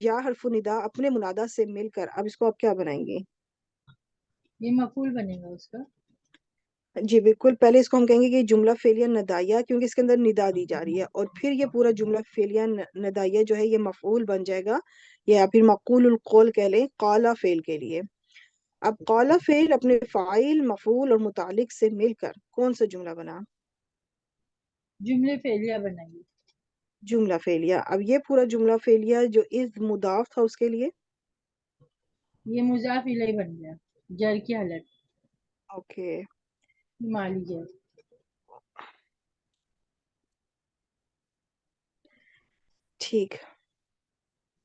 یا حرف ندا اپنے منادا سے مل کر، اب اس کو آپ کیا بنائیں گے؟ یہ مفعول بنے گا اس کا. جی بالکل، پہلے اس کو ہم کہیں گے کہ جملہ فعلیہ ندائیہ، کیونکہ اس کے اندر ندا دی جا رہی ہے، اور پھر یہ پورا جملہ فعلیہ ندائیہ جو ہے یہ مفعول بن جائے گا، یا پھر مقول القول کہہ لیں قال فعل کے لیے. اب قال فعل اپنے فاعل، مفعول اور متعلق سے مل کر کون سا جملہ بنا؟ جملے فعلیہ بنائیے. جملہ فعلیہ. اب یہ پورا جملہ فعلیہ جو از مضاف تھا اس کے لیے یہ مضاف الیہ بن گیا جر کی حالت اوکے مالی جر. ٹھیک،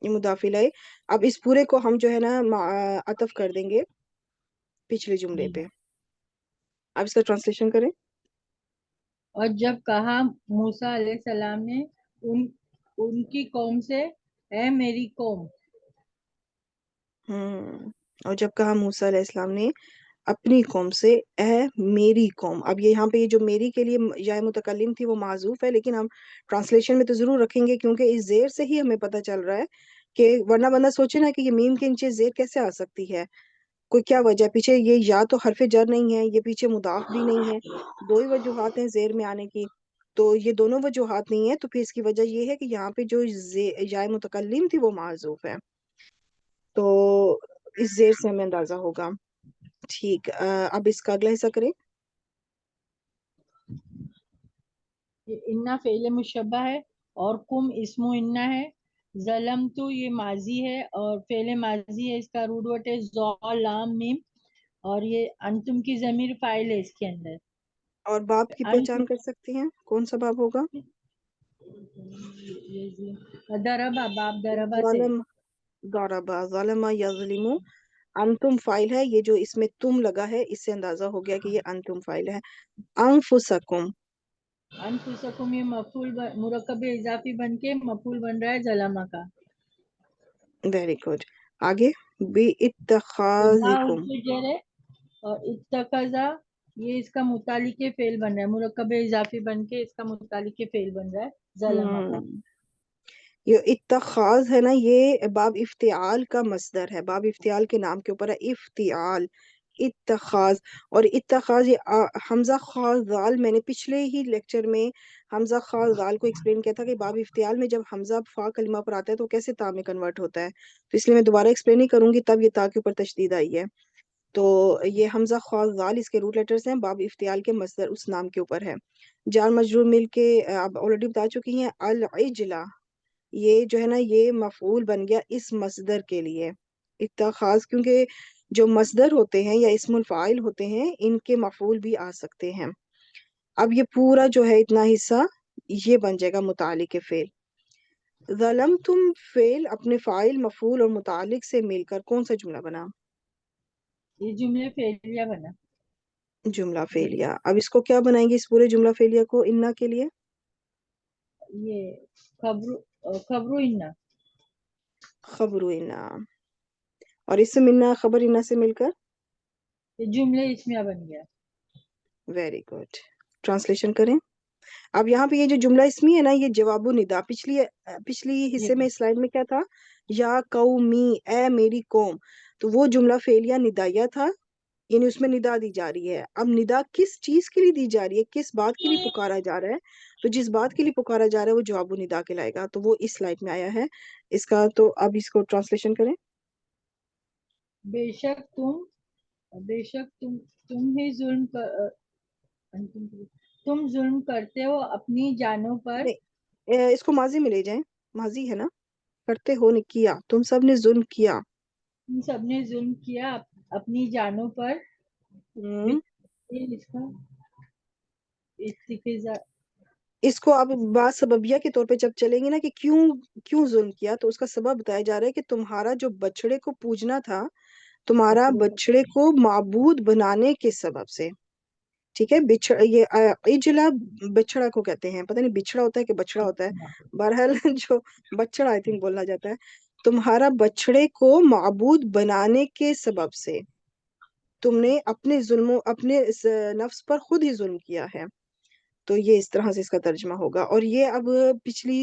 یہ مضاف الیہ. اب اس پورے کو ہم جو ہے نا عطف کر دیں گے پچھلے جملے پہ. اب اس کا ٹرانسلیشن کریں. اور جب کہا موسیٰ علیہ السلام نے ان کی قوم سے، اے میری قوم. اور جب کہا موسیٰ علیہ السلام نے اپنی قوم سے، اے میری قوم. اب یہ یہاں پہ یہ جو میری کے لیے یا متکلم تھی وہ معذوف ہے، لیکن ہم ٹرانسلیشن میں تو ضرور رکھیں گے، کیونکہ اس زیر سے ہی ہمیں پتہ چل رہا ہے کہ ورنہ بندہ سوچے نا کہ یہ میم کے نیچے زیر کیسے آ سکتی ہے، کوئی کیا وجہ ہے پیچھے. یہ یا تو حرف جر نہیں ہے، یہ پیچھے مضاف بھی نہیں ہے، دو ہی وجوہات ہیں زیر میں آنے کی. تو یہ دونوں وجوہات نہیں ہے، تو پھر اس کی وجہ یہ ہے کہ یہاں پہ جو یا متکلم تھی وہ معذوف ہے، تو اس زیر سے ہمیں اندازہ ہوگا. ٹھیک، اب اس کا اگلا حصہ کریں. انا فعل مشبہ ہے اور کم اسم و انا ہے. ظلم تو یہ ماضی ہے اور فعل ماضی ہے، اس کا روٹ ورڈ ہے ذو لام میم، اور یہ انتم کی ضمیر فاعل ہے اس کے اندر. اور باب کی پہچان کر سکتی ہیں کون سا باب ہوگا؟ دربا، باب دربا سے. ظالم، ضربا، ظلم یظلم. انتم فاعل ہے، یہ جو اس میں تم لگا ہے اس سے اندازہ ہو گیا کہ یہ انتم فاعل ہے. انفسکم، انفسکم یہ مفعول مرکب اضافی بن کے مفعول بن رہا ہے ظلمہ کا. Very good. آگے بی با اتخاذکم. حرف جر ہے اور اتخذا یہ اس کا متعلق فعل بن رہا ہے، مرکب اضافی بن کے اس کا متعلق فعل بن رہا ہے ظلمہ کا. یہ اتخاذ ہے نا، یہ باب افتعال کا مصدر ہے، باب افتعال کے نام کے اوپر ہے افتعال، اتخاذ. اور اتخاذ یہ حمزہ خاص ذال، میں نے پچھلے ہی لیکچر میں حمزہ خاص ذال کو ایکسپلین کیا تھا کہ باب افتعال میں جب حمزہ فا کلمہ پر آتا ہے تو کیسے تا میں کنورٹ ہوتا ہے، تو اس لیے میں دوبارہ ایکسپلین نہیں کروں گی، تب یہ تا کے اوپر تشدید آئی ہے. تو یہ حمزہ خاص ذال اس کے روٹ لیٹرز ہیں، باب افتعال کے مصدر اس نام کے اوپر ہے. جار مجرور مل کے آپ آلریڈی بتا چکی ہیں. العجلہ، یہ جو ہے نا یہ مفعول بن گیا اس مصدر کے لیے. اتخاذ، کیونکہ جو مصدر ہوتے ہیں یا اسم الفاعل ہوتے ہیں ان کے مفعول بھی آ سکتے ہیں. اب یہ پورا جو ہے اتنا حصہ یہ بن جائے گا متعلق فعل. ظلمتم فعل اپنے فاعل، مفعول اور متعلق سے مل کر کون سا جملہ بنا؟ یہ جملے فعلیہ بنا. جملہ فعلیہ. اب اس کو کیا بنائیں گے اس پورے جملہ فعلیہ کو انا کے لیے؟ یہ خبر انا. خبر انا. اور اسم انا خبر انا سے مل کر یہ جملے اسمیہ بن گیا. Very good. ٹرانسلیشن کریں. اب یہاں پہ یہ جو جملہ اسمی ہے نا یہ جواب و ندا، پچھلی حصے میں سلائیڈ میں کیا تھا؟ یا قومی، اے میری قوم. تو وہ جملہ فعلیہ ندائیہ تھا، یعنی اس میں ندا دی جا رہی ہے. اب ندا کس چیز کے لیے دی جا رہی ہے، کس بات کے لیے پکارا جا رہا ہے؟ تو جس بات کے لیے پکارا جا رہا ہے وہ جواب و ندا کہلائے گا، تو وہ اس سلائیڈ میں آیا ہے اس کا. تو اب اس کو ٹرانسلیشن کریں. بے شک تم ہی تم ظلم کرتے ہو اپنی جانوں پر. نہیں، اس کو ماضی میں لے جائیں، ماضی ہے نا. کرتے ہو نے کیا، تم سب نے ظلم کیا. تم سب نے ظلم کیا اپنی جانوں پر. ہم، اس کا استفزا، اس کو اب بات سببیہ کے طور پہ جب چلیں گے نا کہ کیوں ظلم کیا، تو اس کا سبب بتایا جا رہا ہے کہ تمہارا جو بچڑے کو پوجنا تھا، تمہارا بچڑے کو معبود بنانے کے سبب سے. ٹھیک ہے. یہ عجلہ بچڑا کو کہتے ہیں، پتہ نہیں بچڑا ہوتا ہے کہ بچڑا ہوتا ہے، بہرحال جو بچڑا آئی تھنک بولنا جاتا ہے. تمہارا بچڑے کو معبود بنانے کے سبب سے تم نے اپنے نفس پر خود ہی ظلم کیا ہے. تو یہ اس طرح سے اس کا ترجمہ ہوگا. اور یہ اب پچھلی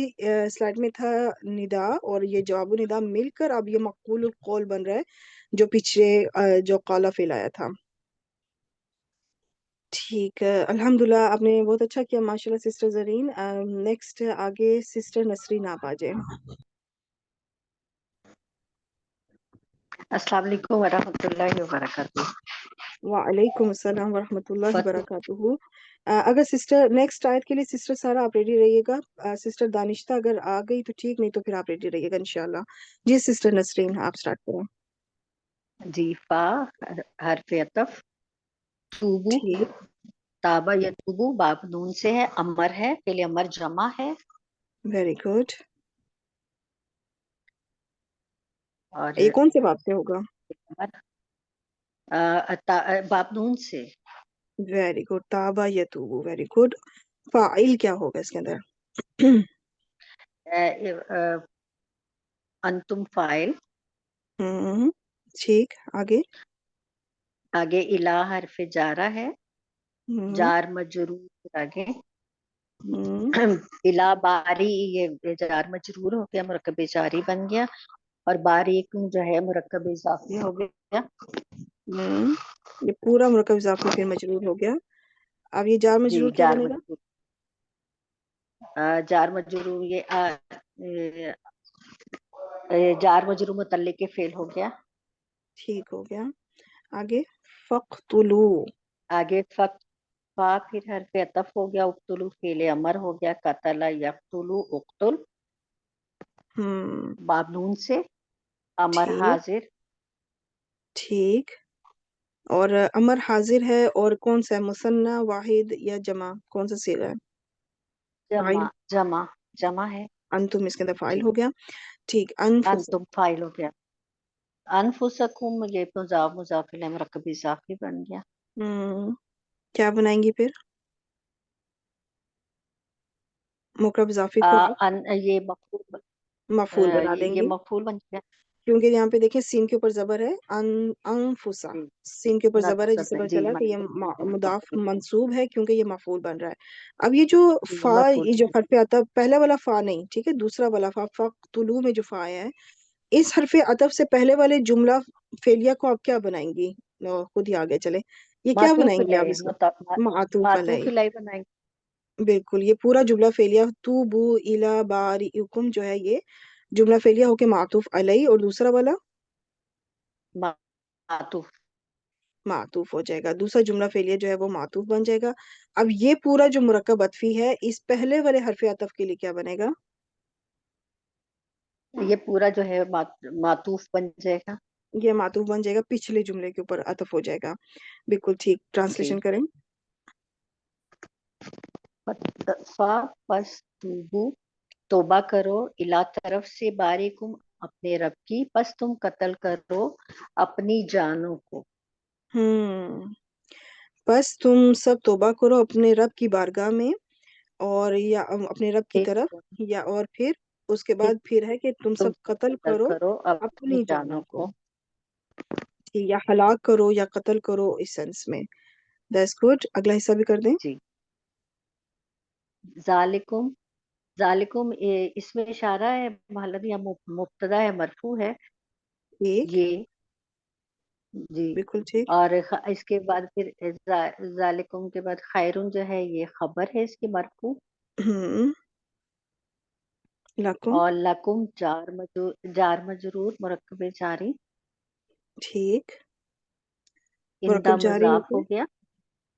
سلائڈ میں تھا ندا اور یہ جواب ندا مل کر اب یہ مقبول القول بن رہا ہے جو پیچھے جو قالا فعل آیا تھا. ٹھیک ہے الحمدللہ آپ نے بہت اچھا کیا ماشاءاللہ سسٹر زرین. نیکسٹ آگے سسٹر نسرین آپ آ جائیں. السلام علیکم ورحمۃ اللہ وبرکاتہ. وعلیکم السلام ورحمۃ اللہ فتح وبرکاتہ. اگر سسٹر نیکسٹ آیت کے لیے سسٹر سارا آپ ریڈی رہیے گا. سسٹر دانشتہ اگر آ گئی تو ٹھیک نہیں تو پھر آپ ریڈی رہیے گا انشاءاللہ. جی سسٹر نسرین آپ سٹارٹ کریں. جی فا حرف عطف توبو ٹھیک تابا یتوبو باب نون سے ہے امر ہے فعل امر جمع ہے ویری گڈ. اور یہ کون سے باب سے ہوگا؟ باب نون سے ویری گڈ. تابا یتوبو ویری گڈ. فاعل کیا ہوگا اس کے اندر؟ انتم فاعل. ہم، ٹھیک آگے. آگے الہ حرف جارہ ہے ہم، جار مجرور آگے ہم، الہ باری یہ جار مجرور ہو گیا مرکب جاری بن گیا اور باریک جو ہے مرکب اضافی ہو گیا. ہم. یہ پورا مرکب اضافی پھر مجرور ہو گیا. اب یہ جار جی مجرور کیا جار بنے گا؟ مجرور جار مجرور یہ جار مجرور متعلق کے فعل ہو گیا. ٹھیک ہو گیا. آگے فقتلو. آگے فا پھر حرف عطف ہو گیا اقتلو فعل امر ہو گیا قتل یقتلو اقتل ہم، باب نون سے امر ٹھیک حاضر ٹھیک. اور امر حاضر ہے اور کون سا ہے مثنیٰ واحد یا جمع کون سا صیغہ ہے؟ فاعل. جمع ہے. انتم اس کے اندر فاعل جی ہو گیا. ٹھیک. انفس. انتم فاعل ہو گیا. انفسکم یہ مضاف الیہ مرکب اضافی بن گیا. کیا بنائیں گی پھر مرکب اضافی کو آپ یہ مفعول بنا دیں یہ گی مفعول بن گیا. کیونکہ یہاں پہ دیکھیں سین کے اوپر زبر ہے. انفسا جی سین کے اوپر زبر ہے جس سے پتہ جی چلا کہ یہ مضاف منصوب ہے کیونکہ یہ مفعول بن رہا ہے. اب یہ جو فا مفعول یہ جو حرف عطف پہلا والا فا نہیں ٹھیک ہے دوسرا والا فا فقتلو میں جو فا آیا ہے اس حرف عطف سے پہلے والے جملہ فعلیہ کو آپ کیا بنائیں گی؟ خود ہی آگے چلے. یہ کیا معطوف بنائیں گے آپ الیہ اس کو؟ معطوف معطوف علیہ. الیہ بنائیں گے. بالکل یہ پورا جملہ فعلیہ توبو الی باریکم جو ہے یہ جملہ فعلیہ ہو کے معطوف علیہ اور دوسرا والا معطوف معطوف ہو جائے گا. دوسرا جملہ فعلیہ جو ہے وہ معطوف بن جائے گا. اب یہ پورا جو مرکب عطفی ہے اس پہلے والے حرف عطف کے لیے کیا بنے گا؟ یہ پورا جو ہے معطوف بن جائے گا. یہ معطوف بن جائے گا پچھلے جملے کے اوپر عطف ہو جائے گا. بالکل ٹھیک. جی ٹرانسلیشن کریں. پس توبہ کرو الا طرف سے باریکم اپنے رب کی پس تم قتل کرو اپنی جانوں کو. بس تم سب توبہ کرو اپنے رب کی بارگاہ میں اور یا اپنے رب کی طرف یا اور پھر اس کے بعد پھر ہے کہ تم تم سب قتل کرو اپنی اپنی جانوں جانوں کو کو. یا ہلاک کرو یا قتل کرو اس سینس میں. That's good. اگلا حصہ بھی کر دیں. جی ذالکم ذالکم اس میں اشارہ ہے محلت یا مبتدا ہے مرفوع ہے ٹھیک یہ. جی بالکل ٹھیک. اور اس کے بعد پھر ذالکم کے بعد خیرون جو ہے یہ خبر ہے اس کی مرفوع. ہم لکم. اور لکم جار مجرور مرکب جاری. ٹھیک. اندہ مرکب جاری مضاف ہو گیا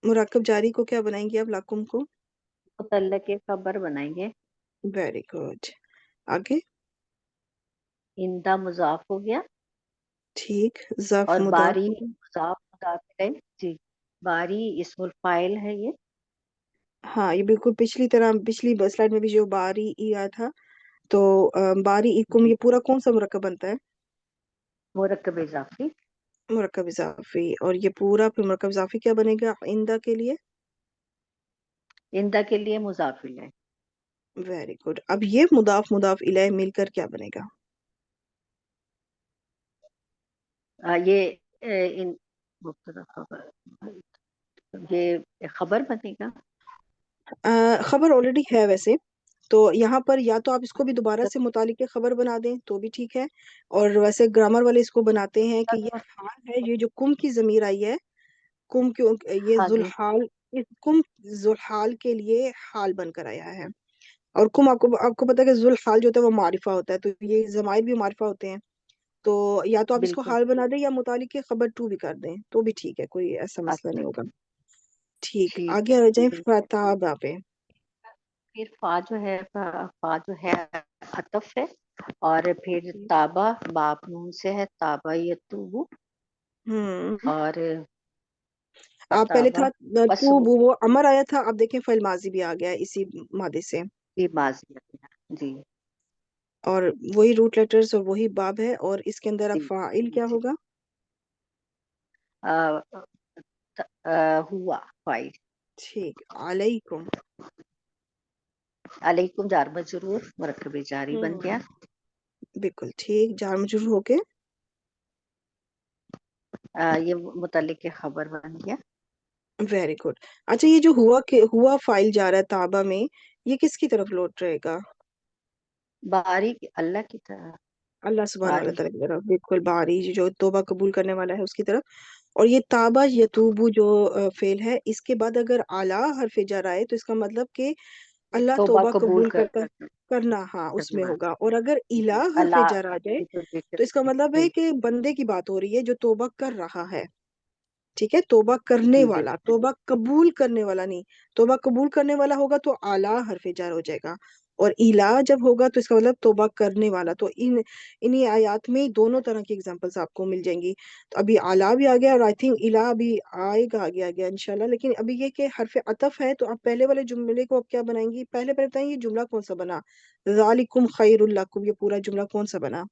مرکب جاری کو کیا بنائیں گے آپ لکم کو؟ متعلق کے خبر بنائیں گے. Very good. آگے. اندہ مضاف ہو گیا ٹھیک. ظرف اور مضاف. باری مضاف مضاف ہے. جی باری اسم الفاعل ہے یہ. ہاں یہ بالکل پچھلی طرح پچھلی سلائڈ میں بھی جو باری ای آیا تھا تو باری ایکم جی یہ پورا کون سا مرکب بنتا ہے؟ مرکب اضافی. مرکب اضافی. اور یہ پورا پھر مرکب اضافی کیا بنے گا آئندہ کے لیے؟ اندہ کے لیے مضاف الیہ. Very good. اب یہ مضاف الیہ مل کر کیا بنے گا؟ یہ مبتدا خبر یہ خبر بنے گا. خبر آلریڈی ہے ویسے، تو یہاں پر یا تو آپ اس کو بھی دوبارہ سے متعلق خبر بنا دیں تو بھی ٹھیک ہے، اور ویسے گرامر والے اس کو بناتے ہیں کہ یہ حال ہے، یہ جو کم کی ضمیر آئی ہے، کم کیوں یہ ہاں جی ذوالحال، کم ذوالحال کے لیے حال بن کر آیا ہے، اور کم آپ کو پتا ہے کہ ذوالحال جو ہوتا ہے وہ معرفہ ہوتا ہے، تو یہ ضمائر بھی معرفہ ہوتے ہیں، تو یا تو آپ اس کو بالکل حال بنا دیں یا متعلق خبر ٹو بھی کر دیں تو بھی ٹھیک ہے، کوئی ایسا مسئلہ اچھا نہیں ہوگا۔ ٹھیک، ٹھیک آگے آ جائیں بالکل۔ فتابہ پہ۔ پھر فا جو ہے عطف ہے، اور پھر تابا باب نون سے ہے، تابا یتوبو، ہوں، اور آپ پہلے فتابا تھا بس تو وہ امر آیا تھا، اب دیکھیں فعل ماضی بھی آ گیا ہے اسی مادے سے، بھی ماضی ہے جی اور وہی روٹ لیٹرز اور وہی باب ہے، اور اس کے اندر اب جی فاعل کیا جی۔ ہوگا؟ ہوا فائل، ٹھیک، علیکم۔ علیکم جار مجرور مرکب جاری بن ہوں، گیا۔ بالکل ٹھیک، جار مجرور ہو کے یہ متعلق خبر بن گیا۔ Very good. اچھا، یہ جو ہوا فائل جا رہا ہے تابہ میں، یہ کس کی طرف لوٹ رہے گا؟ باریک اللہ کی طرح، اللہ سبحانہ باری وتعالی کی طرف، بالکل، باری جو توبہ قبول کرنے والا ہے اس کی طرف۔ اور یہ تابہ یتوبو جو فعل ہے، اس کے بعد اگر اعلیٰ حرف جر آئے تو اس کا مطلب کہ اللہ توبہ توبہ قبول قبول کرنا، ہاں اس کرنے میں والا ہوگا، اور اگر الہ جی حرف اللہ جر آ جائے کی تو تو اس کا مطلب ہے جی کہ بندے کی بات ہو رہی ہے جو توبہ کر رہا ہے، ٹھیک ہے، توبہ کرنے جی والا، توبہ قبول کرنے والا نہیں، توبہ قبول کرنے والا ہوگا تو اعلیٰ حرف جر ہو جائے گا، اور الہ جب ہوگا تو اس کا مطلب توبہ کرنے والا، تو انہی آیات میں دونوں طرح کی اگزامپلس آپ کو مل جائیں گی، تو ابھی اعلیٰ بھی آ گیا، اور آئی تھنک الہ بھی آئے گا آگے آگے انشاءاللہ، لیکن ابھی یہ کہ حرف عطف ہے تو آپ پہلے والے جملے کو آپ کیا بنائیں گی؟ پہلے بتائیں یہ جملہ کون سا بنا؟ ذالکم خیر لکم، یہ پورا جملہ کون سا بنا؟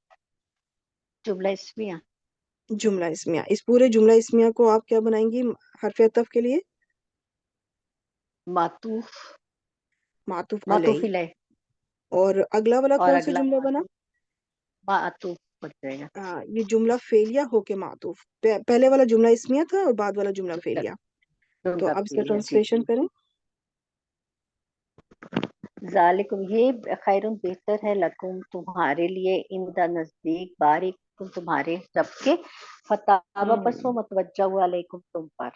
جملہ اسمیہ جملہ اسمیہ، اس پورے جملہ اسمیہ کو آپ کیا بنائیں گی حرف عطف کے لیے؟ معطوف معطوف معطوف علیہ، الیہ، اور اگلا والا اور کون سا اگلا جملہ بنا؟ معطوف بن جائے گا۔ یہ جملہ فعلیہ ہو کے معطوف، پہلے والا جملہ اسمیہ تھا اور بعد والا جملہ فعلیہ، تو جملہ اب اس کا فعلیہ جی۔ ٹرانسلیشن کریں۔ ذالکم یہ خیر بہتر ہے، لکم تمہارے لیے، عند نزدیک، باریک تمہارے رب کے، فتابہ پس وہ متوجہ ہوا علیکم تم پر۔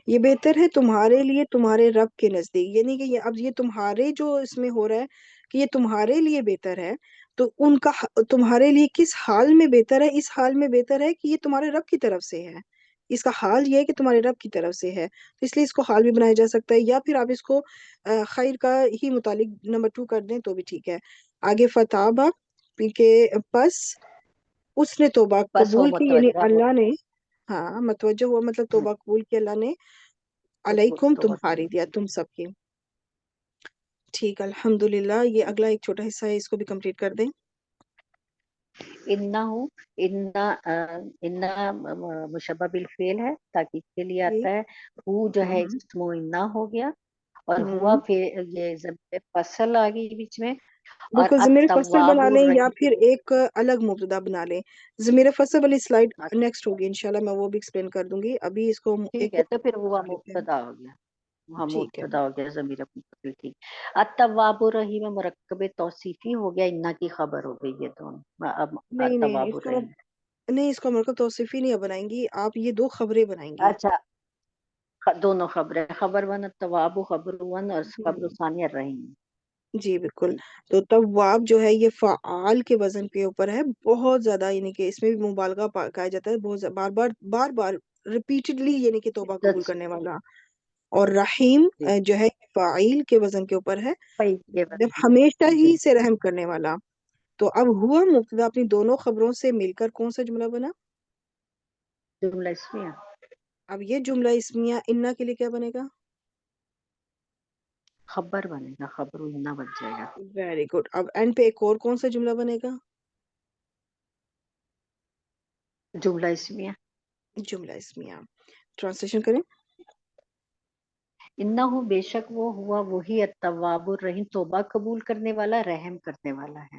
یہ بہتر ہے تمہارے لیے تمہارے رب کے نزدیک، یعنی کہ اب یہ تمہارے جو اس میں ہو رہا ہے کہ یہ تمہارے لیے بہتر ہے، تو ان کا تمہارے لیے کس حال میں بہتر ہے؟ اس حال میں بہتر ہے کہ یہ تمہارے رب کی طرف سے ہے، اس کا حال یہ ہے کہ تمہارے رب کی طرف سے ہے، اس لیے اس کو حال بھی بنایا جا سکتا ہے، یا پھر آپ اس کو خیر کا ہی متعلق نمبر 2 کر دیں تو بھی ٹھیک ہے۔ آگے فتابہ کہ پس اس نے توبہ بس وہ قبول کی، یعنی متوجہ ہوا اللہ نے، ہاں متوجہ ہوا مطلب توبہ قبول کی اللہ نے، علیکم تمہاری، دیا تم سب کی۔ ٹھیک، الحمدللہ، یہ اگلا ایک چھوٹا حصہ ہے، اس کو بھی کمپلیٹ کر دیں۔ انہو انا مشبہ بالفعل ہے، تاکید کے لیے جی، آتا ہے۔ ہو جو ہے ہوں اسم انا ہو گیا، اور ہوا ہوں پھر یہ ضمیر فصل آ گئی بیچ میں، اور بالکل، ضمیر فصل التواب بنا لیں یا الرحیم۔ پھر ایک الگ مبتدا بنا لیں، ضمیر فصل والی سلائڈ نیکسٹ ہوگی انشاءاللہ، میں وہ بھی ایکسپلین کر دوں گی، ابھی اس کو ٹھیک ایک ہے، تو پھر ہوا بنا لیتے ہیں۔ مبتدا ہو گیا، وہاں ٹھیک ہے، مبتدا ہو گیا ضمیر منفصل، ٹھیک۔ التواب الرحیم مرکب توصیفی ہو گیا، انا کی خبر ہو گئی، یہ دونوں اب نہیں نہیں التواب اس کا الرحیم۔ نہیں، اس کا مرکب توصیفی نہیں بنائیں گی آپ، یہ 2 خبریں بنائیں گی۔ اچھا، دونوں خبریں، خبر ون التواب، خبر ون، اور خبر ہوں، ثانی الرحیم۔ جی بالکل، تو تواب جو ہے یہ فعال کے وزن کے اوپر ہے بہت زیادہ، یعنی کہ اس میں بھی مبالغہ کہا جاتا ہے، بہت بار بار ریپیٹڈلی، یعنی کہ توبہ قبول کرنے والا، اور رحیم جو ہے فاعل کے وزن کے اوپر ہے، کے جب وزن ہمیشہ پہ، جی، ہی سے رحم کرنے والا۔ تو اب ہوا مبتدا اپنی دونوں خبروں سے مل کر کون سا جملہ بنا؟ جملہ اسمیہ، اب یہ جملہ اسمیہ انا کے لیے کیا بنے گا؟ خبر بنے گا، خبر انا بن جائے گا۔ ویری گڈ، اب اینڈ پہ ایک اور کون سا جملہ بنے گا؟ جملہ اسمیہ، جملہ اسمیہ، ٹرانسلیشن کریں۔ انہو بے شک وہ ہوا وہی التواب الرحیم، توبہ قبول کرنے والا، رحم کرنے والا ہے۔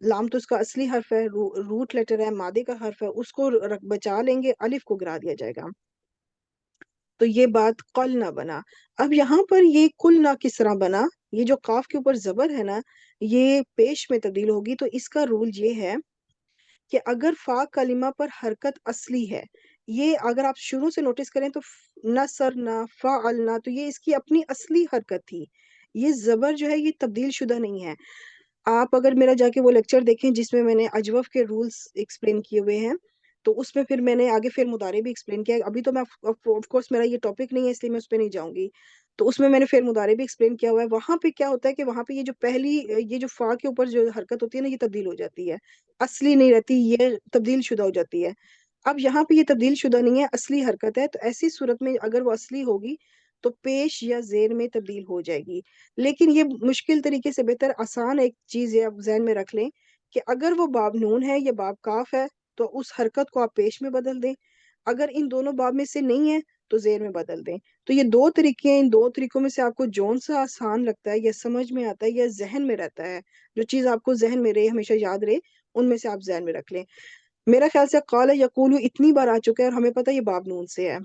لام تو اس کا اصلی حرف ہے، روٹ لیٹر ہے، مادے کا حرف ہے، اس کو بچا لیں گے، الف کو گرا دیا جائے گا، تو یہ بات قل نہ بنا۔ اب یہاں پر یہ کل نہ کس طرح بنا، یہ جو قاف کے اوپر زبر ہے نا، یہ پیش میں تبدیل ہوگی، تو اس کا رول یہ ہے کہ اگر فا کلمہ پر حرکت اصلی ہے، یہ اگر آپ شروع سے نوٹس کریں تو نصرنا، فعلنا، تو یہ اس کی اپنی اصلی حرکت تھی، یہ زبر جو ہے یہ تبدیل شدہ نہیں ہے۔ آپ اگر میرا جا کے وہ لیکچر دیکھیں جس میں میں نے اجوف کے رولز ایکسپلین کیے ہوئے ہیں، تو اس میں پھر میں نے آگے فعل مضارع بھی ایکسپلین کیا ہے، ابھی تو میں آف کورس میرا یہ ٹاپک نہیں ہے اس لیے میں اس پہ نہیں جاؤں گی، تو اس میں میں نے فعل مضارع بھی ایکسپلین کیا ہوا ہے۔ وہاں پہ کیا ہوتا ہے کہ وہاں پہ یہ جو پہلی یہ جو فا کے اوپر جو حرکت ہوتی ہے نا، یہ تبدیل ہو جاتی ہے، اصلی نہیں رہتی، یہ تبدیل شدہ ہو جاتی ہے۔ اب یہاں پہ یہ تبدیل شدہ نہیں ہے، اصلی حرکت ہے، تو ایسی صورت میں اگر وہ اصلی ہوگی تو پیش یا زیر میں تبدیل ہو جائے گی۔ لیکن یہ مشکل طریقے سے بہتر آسان ایک چیز یہ آپ ذہن میں رکھ لیں کہ اگر وہ باب نون ہے یا باب کاف ہے تو اس حرکت کو آپ پیش میں بدل دیں، اگر ان دونوں باب میں سے نہیں ہے تو زیر میں بدل دیں۔ تو یہ دو طریقے ہیں، ان دو طریقوں میں سے آپ کو جون سا آسان لگتا ہے یا سمجھ میں آتا ہے یا ذہن میں رہتا ہے، جو چیز آپ کو ذہن میں رہے، ہمیشہ یاد رہے، ان میں سے آپ ذہن میں رکھ لیں۔ میرا خیال سے قال یقولو اتنی بار آ چکا ہے اور ہمیں پتہ ہے یہ باب نون سے ہے،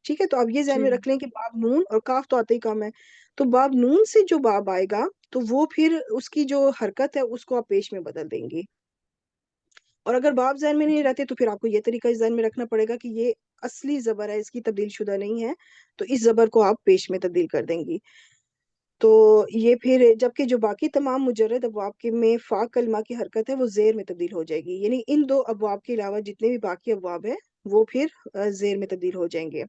ٹھیک ہے، تو اب یہ ذہن جی میں رکھ لیں کہ باب نون اور کاف تو آتے ہی کم ہے، تو باب نون سے جو باب آئے گا تو وہ پھر اس کی جو حرکت ہے اس کو آپ پیش میں بدل دیں گی، اور اگر باب ذہن میں نہیں رہتے تو پھر آپ کو یہ طریقہ ذہن میں رکھنا پڑے گا کہ یہ اصلی زبر ہے، اس کی تبدیل شدہ نہیں ہے، تو اس زبر کو آپ پیش میں تبدیل کر دیں گی۔ تو یہ پھر جبکہ جو باقی تمام مجرد ابواب کے میں فا کلمہ کی حرکت ہے وہ زیر میں تبدیل ہو جائے گی، یعنی ان دو ابواب کے علاوہ جتنے بھی باقی ابواب ہیں وہ پھر زیر میں تبدیل ہو جائیں گے۔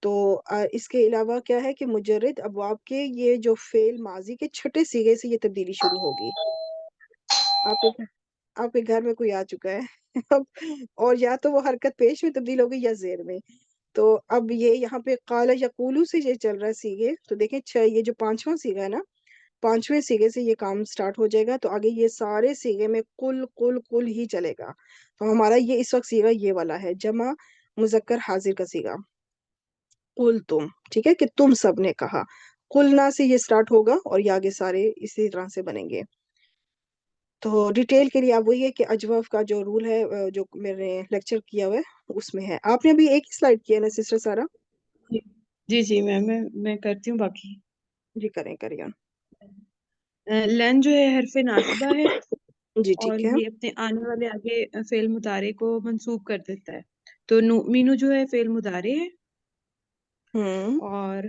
تو اس کے علاوہ کیا ہے کہ مجرد ابواب کے یہ جو فعل ماضی کے چھٹے صیغے سے یہ تبدیلی شروع ہوگی۔ آپ کے گھر میں کوئی آ چکا ہے اور یا تو وہ حرکت پیش میں تبدیل ہوگی یا زیر میں، تو اب یہ یہاں پہ قال یقولو سے یہ چل رہا ہے سیغے، تو دیکھیں یہ جو پانچواں سیغہ ہے نا، پانچویں سیغے سے یہ کام سٹارٹ ہو جائے گا، تو آگے یہ سارے سیغے میں کل کل کل ہی چلے گا، تو ہمارا یہ اس وقت سیغہ یہ والا ہے، جمع مذکر حاضر کا سیغہ، قل تم، ٹھیک ہے، کہ تم سب نے کہا، قلنا سے یہ سٹارٹ ہوگا اور یہ آگے سارے اسی طرح سے بنیں گے۔ تو ڈیٹیل کے لیے آپ وہی ہے کہ اجوف کا جو رول ہے جو میں نے لیکچر کیا ہوا ہے اس میں ہے۔ آپ نے ابھی ایک ہی سلائیڈ کیا ہے نا سسٹر سارا؟ جی جی جی میں کرتی ہوں باقی۔ جی کریے۔ لن جو ہے حرف ناصبہ ہے جی اور ٹھیک ہے۔ یہ اپنے آنے والے آگے فعل مضارع کو منسوب کر دیتا ہے، تو نؤمنو جو ہے فعل مضارع ہے اور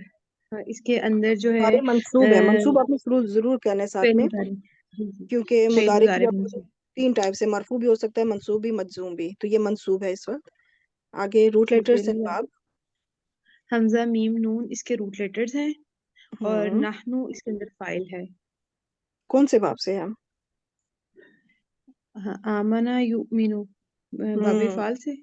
اس کے اندر جو ہے مضارع منصوب ہے، منصوب آپ نے ضرور کہنا ہے ساتھ فعل میں، مضارع، جی جی کیونکہ فعل مضارع کی مضارع جب منصوب۔ تین ٹائپ سے، مرفوع بھی ہو سکتا ہے، منصوب بھی، مجزوم بھی، تو یہ منصوب ہے اس وقت۔ آگے روٹ تو لیٹرز پھر ہیں باب۔ حمزہ میم نون اس کے روٹ لیٹرز ہیں اور ہوں نحنو اس کے اندر فاعل ہے۔ کون سے باب سے ہیں؟ ہاں آمنا یؤمنو باب فعال سے۔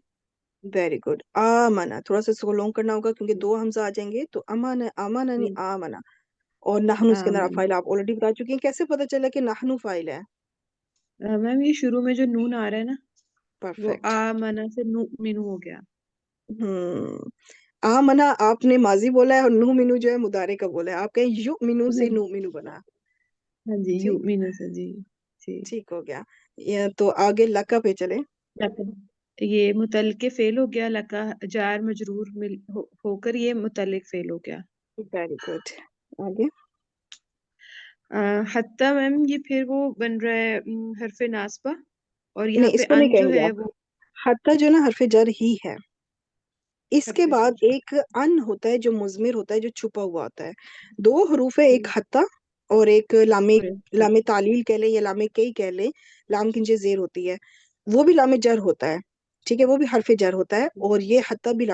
ویری گڈ، آمنا، تھوڑا سا اس کو لونگ کرنا ہوگا کیونکہ دو حمزہ آ جائیں گے، تو امانا، آمنا جی نہیں آمنا، اور نحنو اس کے اندر آمن، فائل آپ آلریڈی بتا چکی ہیں، کیسے پتا چلا کہ نحنو فائل ہے؟ میم یہ شروع میں جو نون آ رہا ہے نا وہ پرفیکٹ۔ آمنا سے نؤمنو ہو گیا۔ آمنا آپ نے ماضی بولا ہے اور نو منو جو ہے مضارع کا بولا ہے، آپ کہیں یو منو سے نو منو بنا، ہاں جی ٹھیک یؤمنو سے، جی جی۔ ٹھیک ہو گیا۔ تو آگے لکا پہ چلیں۔ یہ متعلق فعل ہو گیا، لکا جار مجرور ہو کر یہ متعلق فعل ہو گیا۔ ویری گڈ، آگے حتی میم یہ پھر وہ بن رہا ہے حرف ناصبہ اور یہاں نہیں، پہ اس کو نہیں ان جو کہیں گے ہے آپ، وہ حتی جو نا حرف جر ہی ہے، اس کے حرف بعد جر۔ ایک ان ہوتا ہے جو مضمر ہوتا ہے، جو چھپا ہوا ہوتا ہے، دو حروف ہے، ایک جی، حتی اور ایک لام اور لام تعلیل کہہ لیں یا لام کئی کہہ لیں، لام کی نیچے زیر ہوتی ہے، وہ بھی لام جر ہوتا ہے، ٹھیک ہے، وہ بھی حرف جر ہوتا ہے، اور یہ حتی بھی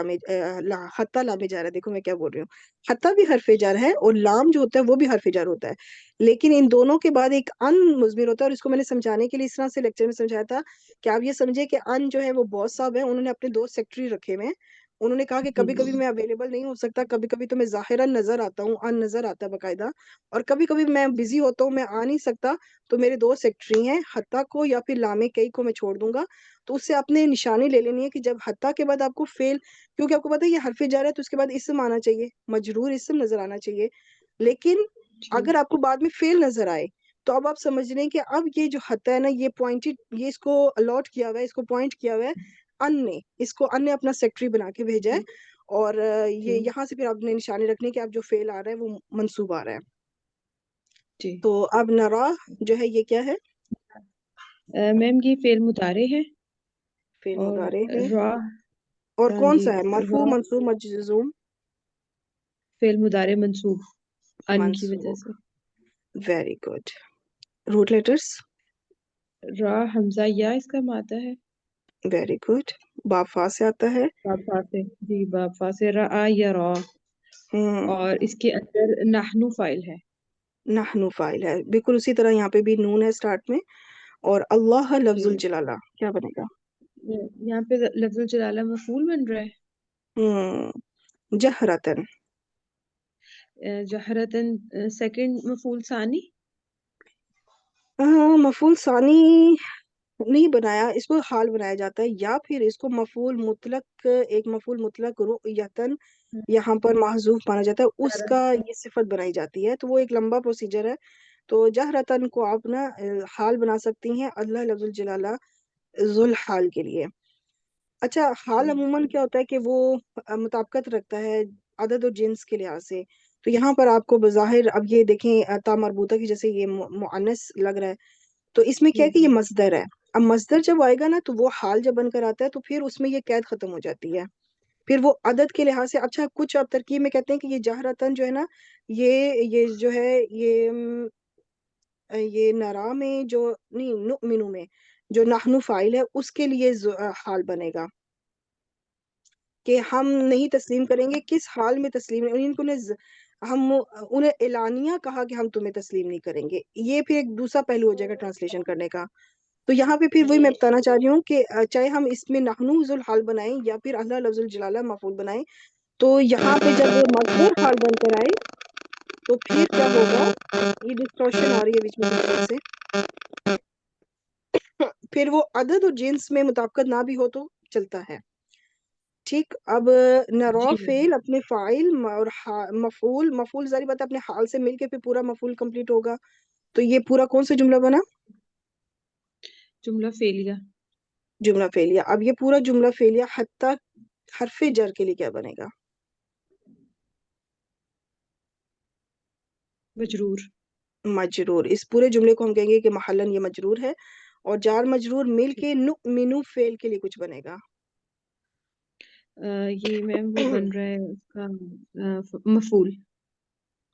حتی لام جر ہے، دیکھو میں کیا بول رہی ہوں، حتی بھی حرف جر ہے اور لام جو ہوتا ہے وہ بھی حرف جر ہوتا ہے، لیکن ان دونوں کے بعد ایک ان مضمر ہوتا ہے، اور اس کو میں نے سمجھانے کے لیے اس طرح سے لیکچر میں سمجھایا تھا کہ آپ یہ سمجھے کہ ان جو ہے وہ باس صاحب ہیں، انہوں نے اپنے دو سیکٹری رکھے ہوئے ہیں، انہوں نے کہا کہ کبھی کبھی میں اویلیبل نہیں ہو سکتا، کبھی کبھی تو میں ظاہراً نظر آتا ہوں، ان نظر آتا ہے باقاعدہ، اور کبھی کبھی میں بزی ہوتا ہوں، میں آ نہیں سکتا، تو میرے دو سیکٹری ہیں، حتی کو یا پھر لام کئی کو میں چھوڑ دوں گا، تو اس سے آپ نے نشانی لے لینی ہے کہ جب حتی کے بعد آپ کو فعل، کیونکہ آپ کو پتا ہے یہ حرف جر ہے تو اس کے بعد اسم آنا چاہیے، مجرور اسم نظر آنا چاہیے، لیکن اگر آپ کو بعد میں فعل نظر آئے تو اب آپ سمجھ رہے ہیں کہ اب یہ جو حتی ہے نا، یہ پوائنٹڈ، یہ اس کو الاٹ کیا ہوا ہے، اس کو پوائنٹ کیا ہوا ہے ان نے، اس کو ان نے اپنا سیکٹری بنا کے بھیجا ہے، اور یہ جی یہاں سے پھر آپ نے نشانی رکھنی کہ اب جو فعل آ رہا ہے وہ منصوب آ رہا ہے. جی تو اب نرا جو ہے یہ کیا ہے؟ میم یہ فعل مضارع ہے، فعل اور مضارع ہے. را اور ہاں کون جی سا ہے؟ مرفوع، را منصوب، مجزوم؟ فعل مضارع منصوب ان کی وجہ منصوب. سے. Very good. Root letters? را حمزہ یا اس کا مادہ ہے. Very good. با فا سے آتا ہے. باب فا سے، جی باب فا سے را یا را، ہم اور اس کے اندر نحنو فاعل ہے. نحنو فاعل ہے، بالکل اسی طرح یہاں پہ بھی نون ہے سٹارٹ میں. اور اللہ لفظ جی الجلالہ کیا بنے گا؟ یہاں پہ لفظ الجلالہ مفعول بن رہا جہرتن. ہے. جہرتن سیکنڈ مفعول ثانی. مفعول ثانی نہیں بنایا، اس کو حال بنایا جاتا ہے، یا پھر اس کو مفعول مطلق، ایک مفعول مطلق رؤیتن یہاں پر محذوف مانا جاتا ہے، اس کا یہ صفت بنائی جاتی ہے. تو وہ ایک لمبا پروسیجر ہے. تو جہرتن کو آپ نا حال بنا سکتی ہیں اللہ لفظ الجلالہ ذو الحال کے لیے. اچھا، حال عموماً کیا ہوتا ہے کہ وہ مطابقت رکھتا ہے عدد اور جنس کے لحاظ سے. تو یہاں پر آپ کو بظاہر اب یہ دیکھیں تا مربوطہ کی جیسے یہ مؤنث لگ رہا ہے، تو اس میں کیا ہے کہ یہ مصدر ہے. اب مصدر جب آئے گا نا تو وہ حال جب بن کر آتا ہے تو پھر اس میں یہ قید ختم ہو جاتی ہے. پھر وہ عدد کے لحاظ سے اچھا کچھ اب ترکیب میں کہتے ہیں کہ یہ جہرتن جو ہے نا، یہ جو ہے یہ نرا میں جو نہیں، نؤمنو میں جو نحنو فاعل ہے اس کے لیے حال بنے گا کہ ہم نہیں تسلیم کریں گے. کس حال میں تسلیم ان کو ہم انہیں اعلانیہ کہا کہ ہم تمہیں تسلیم نہیں کریں گے. یہ پھر ایک دوسرا پہلو ہو جائے گا ٹرانسلیشن کرنے کا. تو یہاں پہ پھر وہی میں بتانا چاہ رہی ہوں کہ چاہے ہم اس میں نحنو ذو الحال بنائیں یا پھر اللہ لفظ الجلالہ مفعول بنائیں، تو یہاں پہ جب مصدر حال بن کر آئے تو پھر کیا ہوگا؟ یہ ڈسٹورشن آ رہی ہے بیچ میں کچھ دیر سے. پھر وہ عدد اور جنس میں مطابقت نہ بھی ہو تو چلتا ہے. ٹھیک. اب نرا جی فعل اپنے فاعل اور مفعول ظاہر بات ہے اپنے حال سے مل کے پھر پورا مفعول کمپلیٹ ہوگا. تو یہ پورا کون سا جملہ بنا؟ جملہ فعلیہ. جملہ فعلیہ. اب یہ پورا جملہ فعلیہ حتی حرف جر کے لیے کیا بنے گا؟ مجرور. مجرور. اس پورے جملے کو ہم کہیں گے کہ محلن یہ مجرور ہے، اور جار مجرور مل کے نؤمنو فعل کے لیے کچھ بنے گا. یہ میم وہ بن رہا ہے اس کا مفعول.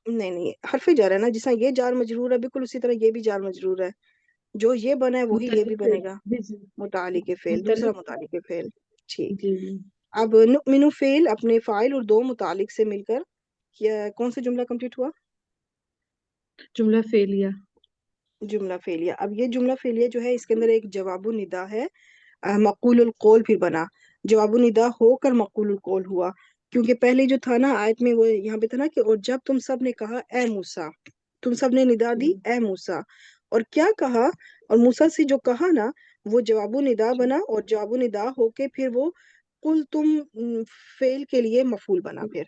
نہیں، حرف جر ہے نا، جس طرح یہ جار مجرور ہے بالکل اسی طرح یہ بھی جار مجرور ہے. جو یہ بنا ہے وہی یہ بھی متعلق بنے فعل. گا. جی جی. متعلق فعل، دوسرا متعلق متعلق فعل. ٹھیک. جی. اب نؤمنو فعل اپنے فاعل اور دو متعلق سے مل کر کون سا جملہ کمپلیٹ ہوا؟ جملہ فعلیہ. جملہ فعلیہ. اب یہ جملہ فعلیہ جو ہے اس کے اندر ایک جواب النداء ہے، مقول القول پھر بنا. جواب النداء ہو کر مقول القول ہوا، کیونکہ پہلے جو تھا نا آیت میں وہ یہاں پہ تھا نا کہ اور جب تم سب نے کہا اے موسیٰ، تم سب نے ندا دی اے موسیٰ، اور کیا کہا، اور موسیٰ سے جو کہا نا وہ جواب النداء بنا، اور جواب النداء ہو کے پھر وہ قل تم فعل کے لیے مفعول بنا. پھر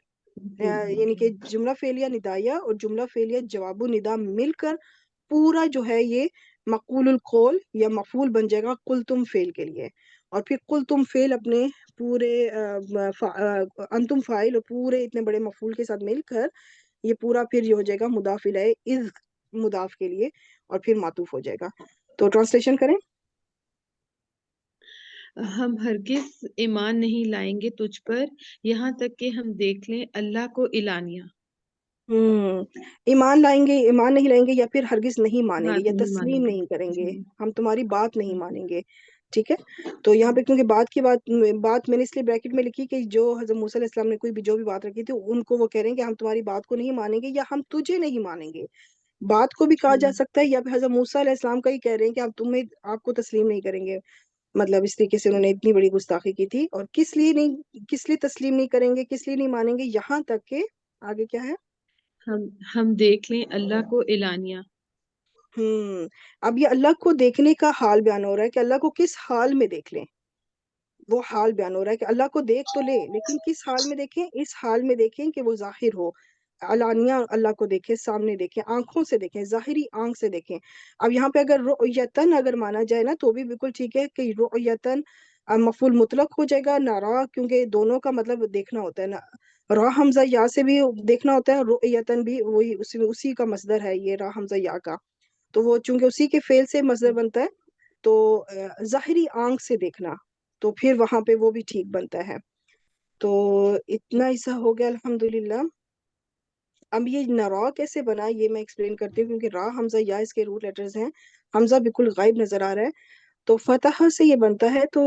یعنی کہ جملہ فعلیہ ندائیہ اور جملہ فعلیہ جواب النداء مل کر پورا جو ہے یہ مقول القول یا مفعول بن جائے گا قل تم فعل کے لیے. اور پھر قل تم فعل اپنے پورے انتم فاعل اور پورے اتنے بڑے مفعول کے ساتھ مل کر یہ پورا پھر یہ ہو جائے گا مضاف الیہ اذ مضاف کے لیے، اور پھر معطوف ہو جائے گا. تو ٹرانسلیشن کریں. ہم ہرگز ایمان نہیں لائیں گے تجھ پر یہاں تک کہ ہم دیکھ لیں اللہ کو اعلانیہ. ایمان لائیں گے، ایمان نہیں لائیں گے، یا پھر ہرگز نہیں مانیں گے، بات یا نہیں مانیں تسلیم گے. نہیں کریں گے، جی. ہم تمہاری بات نہیں مانیں گے. ٹھیک ہے. تو یہاں پہ کیونکہ بات میں نے اس لیے بریکٹ میں لکھی کہ جو حضرت موسیٰ علیہ السلام نے کوئی بھی جو بھی بات رکھی تھی ان کو وہ کہہ رہے ہیں کہ ہم تمہاری بات کو نہیں مانیں گے یا ہم تجھے نہیں مانیں گے. بات کو بھی کہا جا سکتا ہے، یا پھر حضرت موسیٰ علیہ السلام کا ہی کہہ رہے ہیں کہ آپ کو تسلیم نہیں کریں گے. مطلب اس طریقے سے انہوں نے اتنی بڑی گستاخی کی تھی. اور کس لیے تسلیم نہیں کریں گے، کس لیے نہیں مانیں گے، یہاں تک کہ آگے کیا ہے؟ ہم دیکھ لیں اللہ کو اعلانیہ. اب یہ اللہ کو دیکھنے کا حال بیان ہو رہا ہے کہ اللہ کو کس حال میں دیکھ لیں. وہ حال بیان ہو رہا ہے کہ اللہ کو دیکھ تو لے لیکن کس حال میں دیکھیں؟ اس حال میں دیکھیں کہ وہ ظاہر ہو. علانیہ اللہ کو دیکھیں، سامنے دیکھیں، آنکھوں سے دیکھیں، ظاہری آنکھ سے دیکھیں۔ اب یہاں پہ اگر رؤیتن اگر مانا جائے نا تو بھی بالکل ٹھیک ہے کہ رؤیتن مفعول مطلق ہو جائے گا، نارا، کیونکہ دونوں کا مطلب دیکھنا ہوتا ہے نا، را حمزہ یا سے بھی دیکھنا ہوتا ہے، رؤیتن بھی وہی اسی کا مصدر ہے یہ را حمزہ یا کا، تو وہ چونکہ اسی کے فعل سے مصدر بنتا ہے تو ظاہری آنکھ سے دیکھنا، تو پھر وہاں پہ وہ بھی ٹھیک بنتا ہے۔ تو اتنا ایسا ہو گیا الحمدللہ۔ اب یہ نرا کیسے بنا یہ میں ایکسپلین کرتی ہوں، کیونکہ را حمزہ یا اس کے روٹ لیٹرز ہیں، حمزہ بالکل غائب نظر آ رہا ہے، تو فتح سے یہ بنتا ہے، تو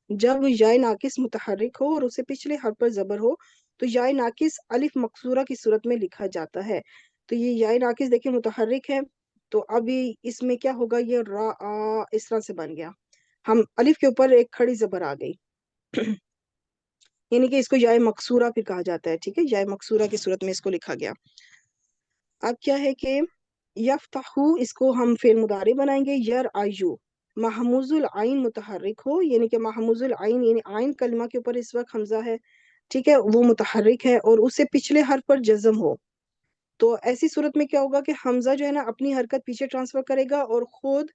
جب یا ناقص متحرک ہو اور اسے پچھلے حرف پر زبر ہو تو یا ناقص الف مقصورہ کی صورت میں لکھا جاتا ہے۔ تو یہ یا ناقص دیکھیں متحرک ہے، تو ابھی اس میں کیا ہوگا، یہ را آ اس طرح سے بن گیا، ہم الف کے اوپر ایک کھڑی زبر آ گئی یعنی کہ اس کو یا مقصورہ پھر کہا جاتا ہے، ٹھیک ہے، یا مقصورہ کی صورت میں اس کو لکھا گیا۔ اب کیا ہے کہ یفتحو اس کو ہم فعل مضارع بنائیں گے، یرعیو محموز العین متحرک ہو، یعنی کہ محموز العین یعنی عین کلمہ کے اوپر اس وقت حمزہ ہے، ٹھیک ہے، وہ متحرک ہے اور اس سے پچھلے حرف پر جزم ہو، تو ایسی صورت میں کیا ہوگا کہ حمزہ جو ہے نا اپنی حرکت پیچھے ٹرانسفر کرے گا اور خود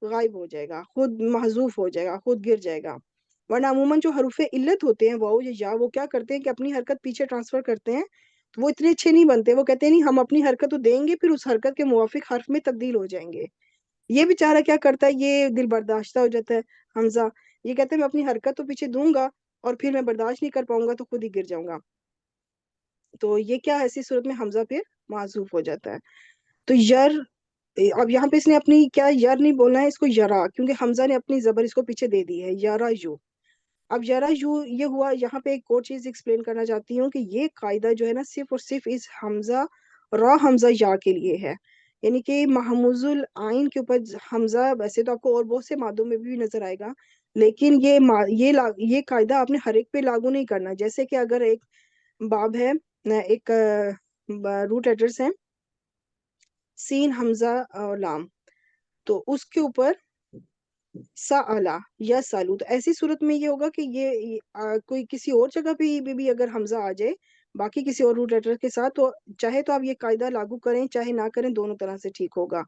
غائب ہو جائے گا، خود محذوف ہو جائے گا، خود گر جائے گا۔ ورنہ عموماً جو حروف علت ہوتے ہیں واؤ یا یا، وہ کیا کرتے ہیں کہ اپنی حرکت پیچھے ٹرانسفر کرتے ہیں، تو وہ اتنے اچھے نہیں بنتے، وہ کہتے ہیں نہیں ہم اپنی حرکت تو دیں گے، پھر اس حرکت کے موافق حرف میں تبدیل ہو جائیں گے۔ یہ بیچارہ کیا کرتا ہے، یہ دل برداشتہ ہو جاتا ہے حمزہ، یہ کہتے ہیں میں اپنی حرکت تو پیچھے دوں گا اور پھر میں برداشت نہیں کر پاؤں گا تو خود ہی گر جاؤں گا، تو یہ کیا ہے، ایسی صورت میں حمزہ پھر معذوف ہو جاتا ہے۔ تو اب یہاں پہ اس نے اپنی کیا یر نہیں بولنا ہے، اس کو یرا، کیونکہ حمزہ نے اپنی زبر اس کو پیچھے دے دی ہے، یرا یو۔ اب یرا یو یہ ہوا، یہاں پہ ایک اور چیز ایکسپلین کرنا چاہتی ہوں کہ یہ قاعدہ جو ہے نا صرف اور صرف اس حمزہ را حمزہ یا کے لیے ہے، یعنی کہ محموز العین کے اوپر حمزہ، ویسے تو آپ کو اور بہت سے مادوں میں بھی نظر آئے گا، لیکن یہ قاعدہ آپ نے ہر ایک پہ لاگو نہیں کرنا۔ جیسے کہ اگر ایک باب ہے، ایک روٹ لیٹرز ہیں سین حمزہ اور لام، تو اس کے اوپر سألا یا سالو، تو ایسی صورت میں یہ ہوگا کہ یہ کوئی کسی اور جگہ پہ بھی اگر حمزہ آ جائے باقی کسی اور روٹ لیٹر کے ساتھ، تو چاہے تو آپ یہ قاعدہ لاگو کریں چاہے نہ کریں، دونوں طرح سے ٹھیک ہوگا،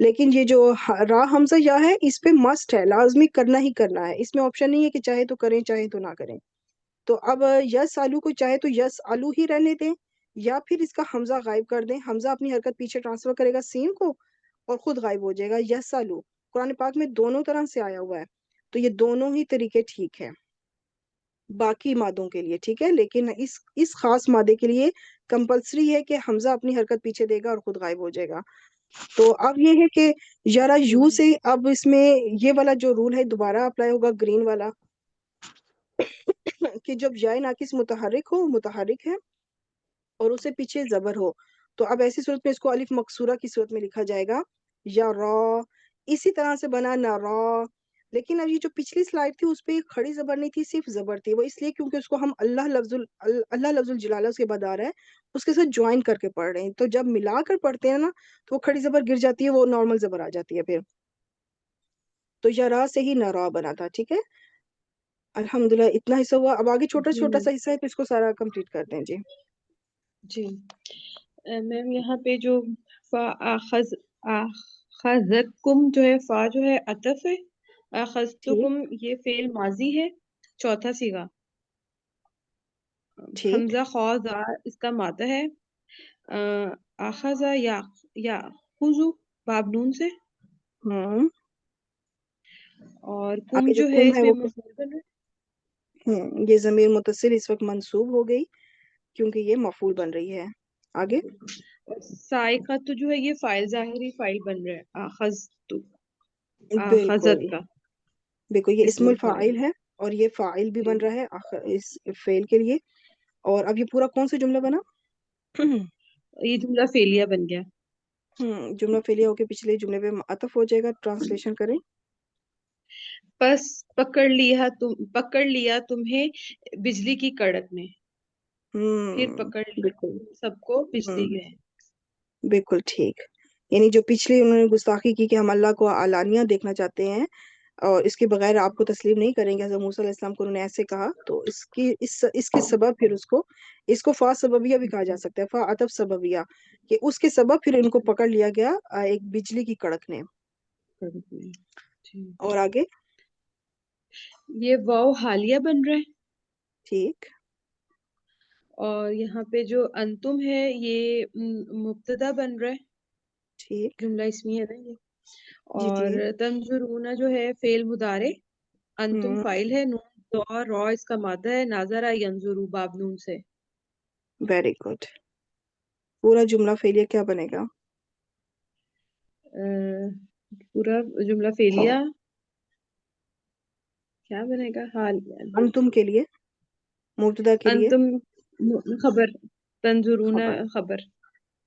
لیکن یہ جو را حمزہ یا ہے اس پہ مسٹ ہے، لازمی کرنا ہی کرنا ہے، اس میں آپشن نہیں ہے کہ چاہے تو کریں چاہے تو نہ کریں۔ تو اب یس آلو کو چاہے تو یس آلو ہی رہنے دیں یا پھر اس کا حمزہ غائب کر دیں، حمزہ اپنی حرکت پیچھے ٹرانسفر کرے گا سین کو اور خود غائب ہو جائے گا، یس آلو۔ قرآن پاک میں دونوں طرح سے آیا ہوا ہے، تو یہ دونوں ہی طریقے ٹھیک ہے باقی مادوں کے لیے، ٹھیک ہے، لیکن اس خاص مادے کے لیے کمپلسری ہے کہ حمزہ اپنی حرکت پیچھے دے گا اور خود غائب ہو جائے گا۔ تو اب یہ ہے کہ یارا یو سے اب اس میں یہ والا جو رول ہے دوبارہ اپلائی ہوگا، گرین والا، کہ جب یا ناقص متحرک ہو، متحرک ہے اور اسے پیچھے زبر ہو، تو اب ایسی صورت میں اس کو الف مقصورہ کی صورت میں لکھا جائے گا یا را، اسی طرح سے بنا نہ را۔ لیکن اب یہ جو پچھلی سلائڈ تھی اس پہ کھڑی زبر نہیں تھی، صرف زبر تھی، وہ اس لیے کیونکہ اس کو ہم اللہ لفظ الجلالہ اس کے بعد آ رہا ہے اس کے ساتھ جوائن کر کے پڑھ رہے ہیں، تو جب ملا کر پڑھتے ہیں نا تو وہ کھڑی زبر گر جاتی ہے، وہ نارمل زبر آ جاتی ہے پھر، تو یا را سے ہی نہ را بنا تھا، ٹھیک ہے، الحمدللہ اتنا حصہ ہوا۔ اب آگے چھوٹا جی چھوٹا میم، سا حصہ ہے تو اس کو سارا کمپلیٹ کرتے ہیں جی۔ جی میم یہاں پہ جو آخذتکم جو ہے، فا جو ہے عطف ہے، ٹھیک آخذتکم یہ فعل ماضی ہے، چوتھا صیغہ، ٹھیک حمزہ خوضا اس کا مادہ ہے، آخذا یا خذو باب نون سے، ہوں اور اب کم یہ جو جو ہے کم اس ہے میں وہ مفعول بن رہا یہ ضمیر متصل اس وقت منصوب ہو گئی کیونککہ یہ مفعول بن رہی ہے، آگے ہے، اور سائقہ جو ہے یہ فاعل، ظاہری فاعل بن رہا ہے، بالکل آخذت کا بالکل، یہ اسم اسم الفاعل، الفاعل ہے اور یہ فاعل بھی جی بن رہا ہے اس فعل کے لیے۔ اور اب یہ پورا کون سا جملہ بنا یہ جملہ فعلیہ بن گیا۔ جملہ فعلیہ ہو کے پچھلے جملے پہ عطف ہو جائے گا، ٹرانسلیشن کریں۔ پس پکڑ لیا تمہیں بجلی کی کڑک نے، پھر پکڑ لیا بالکل تم سب کو بجلی ہوں نے۔ بالکل ٹھیک، یعنی جو پچھلی انہوں نے گستاخی کی کہ ہم اللہ کو علانیہ دیکھنا چاہتے ہیں، اور اس کے بغیر آپ کو تسلیم نہیں کریں گے. حضرت موسیٰ علیہ السلام کو انہوں نے ایسے کہا, تو اس کے سبب پھر اس کو فا سببیہ بھی کہا جا سکتا ہے, فا عطف سببیہ, کہ اس کے سبب پھر ان کو پکڑ لیا گیا ایک بجلی کی کڑک نے. ٹھیک. اور آگے یہ واو حالیہ بن رہا ہے, ٹھیک, اور یہاں پہ جو انتم ہے یہ مبتدا بن رہا ہے, ٹھیک, جملہ اسمی ہے نا یہ. جی اور ٹھیک, تنظرون جو ہے فعل مضارع, انتم ہوں, فاعل ہے, نون اور را اس کا مادہ ہے, ناظرہ ینظرو باب نون سے. Very good. پورا جملہ فعلیہ کیا بنے گا؟ پورا جملہ فعلیہ کیا بنے گا؟ حال انتم کے لیے, مبتدا کے لیے. انتم خبر, تنظرون خبر, خبر.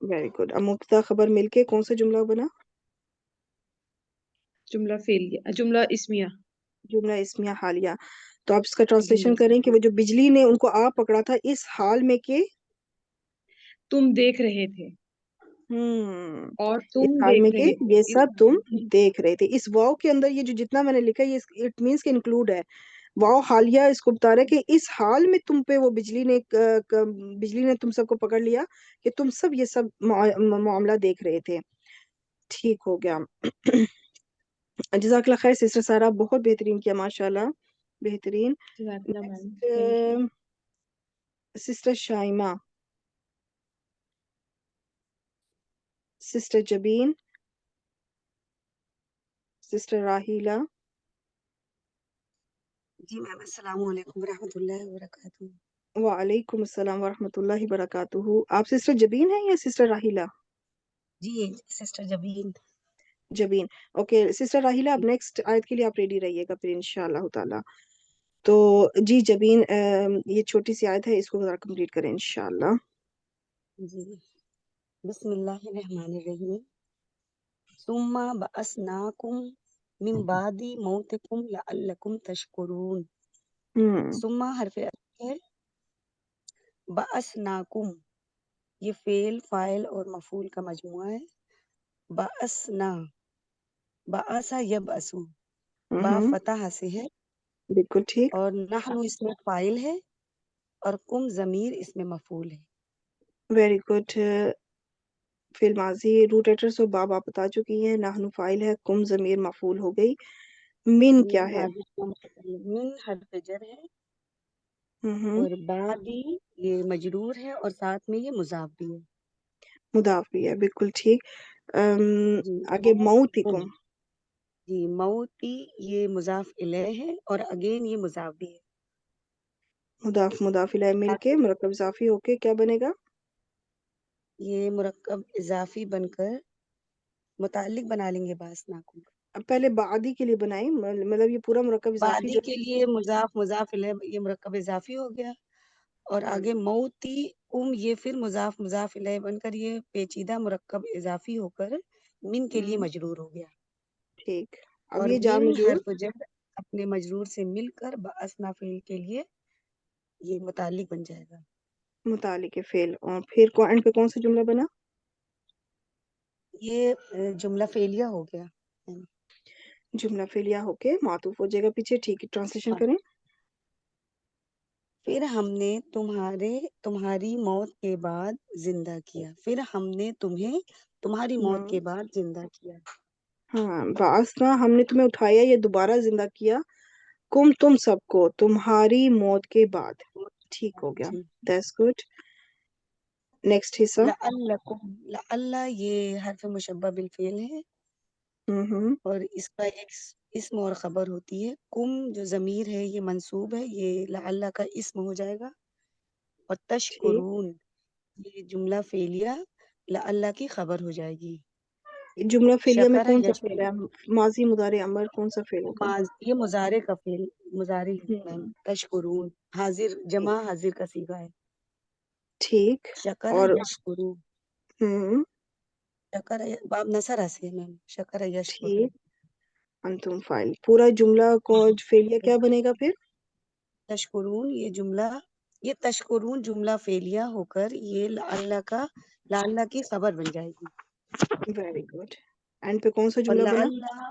Very good. اب مبتدا خبر مل کے کون سا جملہ بنا؟ جملہ فعلیہ, جملہ اسمیہ. جملہ اسمیہ حالیہ. تو آپ اس کا جملہ ٹرانسلیشن اسمیہ. کریں کہ وہ جو بجلی نے ان کو آ پکڑا تھا اس حال میں کہ تم دیکھ رہے تھے, اور اس تم حال میں دیکھ کہ رہے یہ تھے. سب تم دیکھ رہے تھے. اس واو کے اندر یہ جو جتنا میں نے لکھا ہے یہ اٹ مینس کہ انکلوڈ ہے. واو حالیہ اس کو بتا رہا ہے کہ اس حال میں تم پہ وہ بجلی نے تم سب کو پکڑ لیا کہ تم سب یہ سب معاملہ دیکھ رہے تھے. ٹھیک ہو گیا. جزاک اللہ خیر سسٹر سارا, بہت بہترین کیا ماشاءاللہ, بہترین. جزاک اللہ ma'am, thank you. Sister Shaima, sister Jabeen, sister Raheela. جی میم, السلام علیکم ورحمۃ اللہ وبرکاتہ. وعلیکم السلام ورحمۃ اللہ وبرکاتہ. آپ سسٹر جبین ہیں یا سسٹر راہیلہ؟ جی سسٹر جبین. جبین. اوکے سسٹر راہیلہ, اب نیکسٹ آیت کے لیے آپ ریڈی رہیے گا پھر انشاءاللہ تعالی. تو جی جبین, یہ چھوٹی سی آیت ہے, اس کو ذرا کمپلیٹ کریں انشاءاللہ. جی بسم اللہ الرحمن الرحیم. ثم بعثناکم من بعد موتکم لعلکم تشکرون. ثم حرف عطف ہے, بعثناکم یہ فعل فاعل اور مفعول کا مجموعہ ہے. بعثنا, بعث یبعث, با فتح سے ہے, بالکل ٹھیک. اور نحن اس میں فاعل ہے, اور کم ضمیر اس میں مفعول ہے. Very good. فی الماضی روٹ لیٹرز اور باب آپ بتا چکی ہیں. نحن فاعل ہے, کم ضمیر مفعول ہو گئی. من کیا ہے؟ من حرف جر ہے, ہوں, اور بعدی یہ مجرور ہے, اور ساتھ میں یہ مضاف بھی ہے. مضاف بھی ہے, بالکل ٹھیک. جی آگے موتکم. جی موتی یہ مضاف الیہ ہے, اور اگین یہ مضاف بھی ہے. مضاف الیہ مل کے مرکب اضافی ہو کے کیا بنے گا؟ یہ مرکب اضافی بن کر متعلق بنا لیں گے بعثناکم. اب پہلے بعدی کے لیے بنائیں, مطلب یہ پورا مرکب اضافی بعدی جو کے لیے مضاف الیہ یہ مرکب اضافی ہو گیا, اور آگے موتی یہ پھر مضاف الیہ بن کر یہ پیچیدہ مرکب اضافی ہو کر من کے لیے مجرور ہو گیا. ٹھیک. اب اور یہ جار من مجرور حرف جر اپنے مجرور سے مل کر بعثنا فعل کے لیے یہ متعلق بن جائے گا. متعلق فعل, اور پھر اینڈ پہ کون سا جملہ بنا؟ یہ جملہ فعلیہ ہو گیا. جملہ فعلیہ ہو کے معطوف ہو جائے گا پیچھے. ٹھیک ہے, ٹرانسلیشن کریں. پھر ہم نے تمہاری موت کے بعد زندہ کیا. پھر ہم نے تمہیں تمہاری موت کے بعد زندہ کیا. ہاں, بعثنا ہم نے تمہیں اٹھایا یا دوبارہ زندہ کیا, کم تم سب کو تمہاری موت کے بعد. ٹھیک ہو گیا, جی. That's good. نیکسٹ حصہ. لعل یہ حرف مشبہ بالفعل ہے, ہوں, اور اس کا ایک اسم اور خبر ہوتی ہے. کم جو ضمیر ہے یہ منصوب ہے, یہ لعل کا اسم ہو جائے گا. اور ٹھیک. تشکرون یہ جملہ فعلیہ لعل کی خبر ہو جائے گی. جملہ فعلیہ میں شکر کون سا فعل ہے؟ یشکر, ماضی مضارع امر, کون سا فعل ہوگا؟ یہ مضارع کا فعل مضارع ہے میم. ہوں, تشکرون حاضر جمع حاضر کا صیغہ ہے. ٹھیک. شکر اور یشکرو, ہوں, شکر باب نصر سے میم, شکر یشکرو. ٹھیک. انتم فاعل. پورا جملہ کو فعلیہ کیا بنے گا پھر؟ تشکرون یہ تشکرون جملہ فعلیہ ہو کر یہ لعل کی خبر بن جائے گی. Very good. اینڈ پہ کون سا اور جملہ بنا؟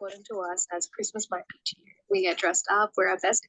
Important to us as Christmas market. We get dressed up, wear our best.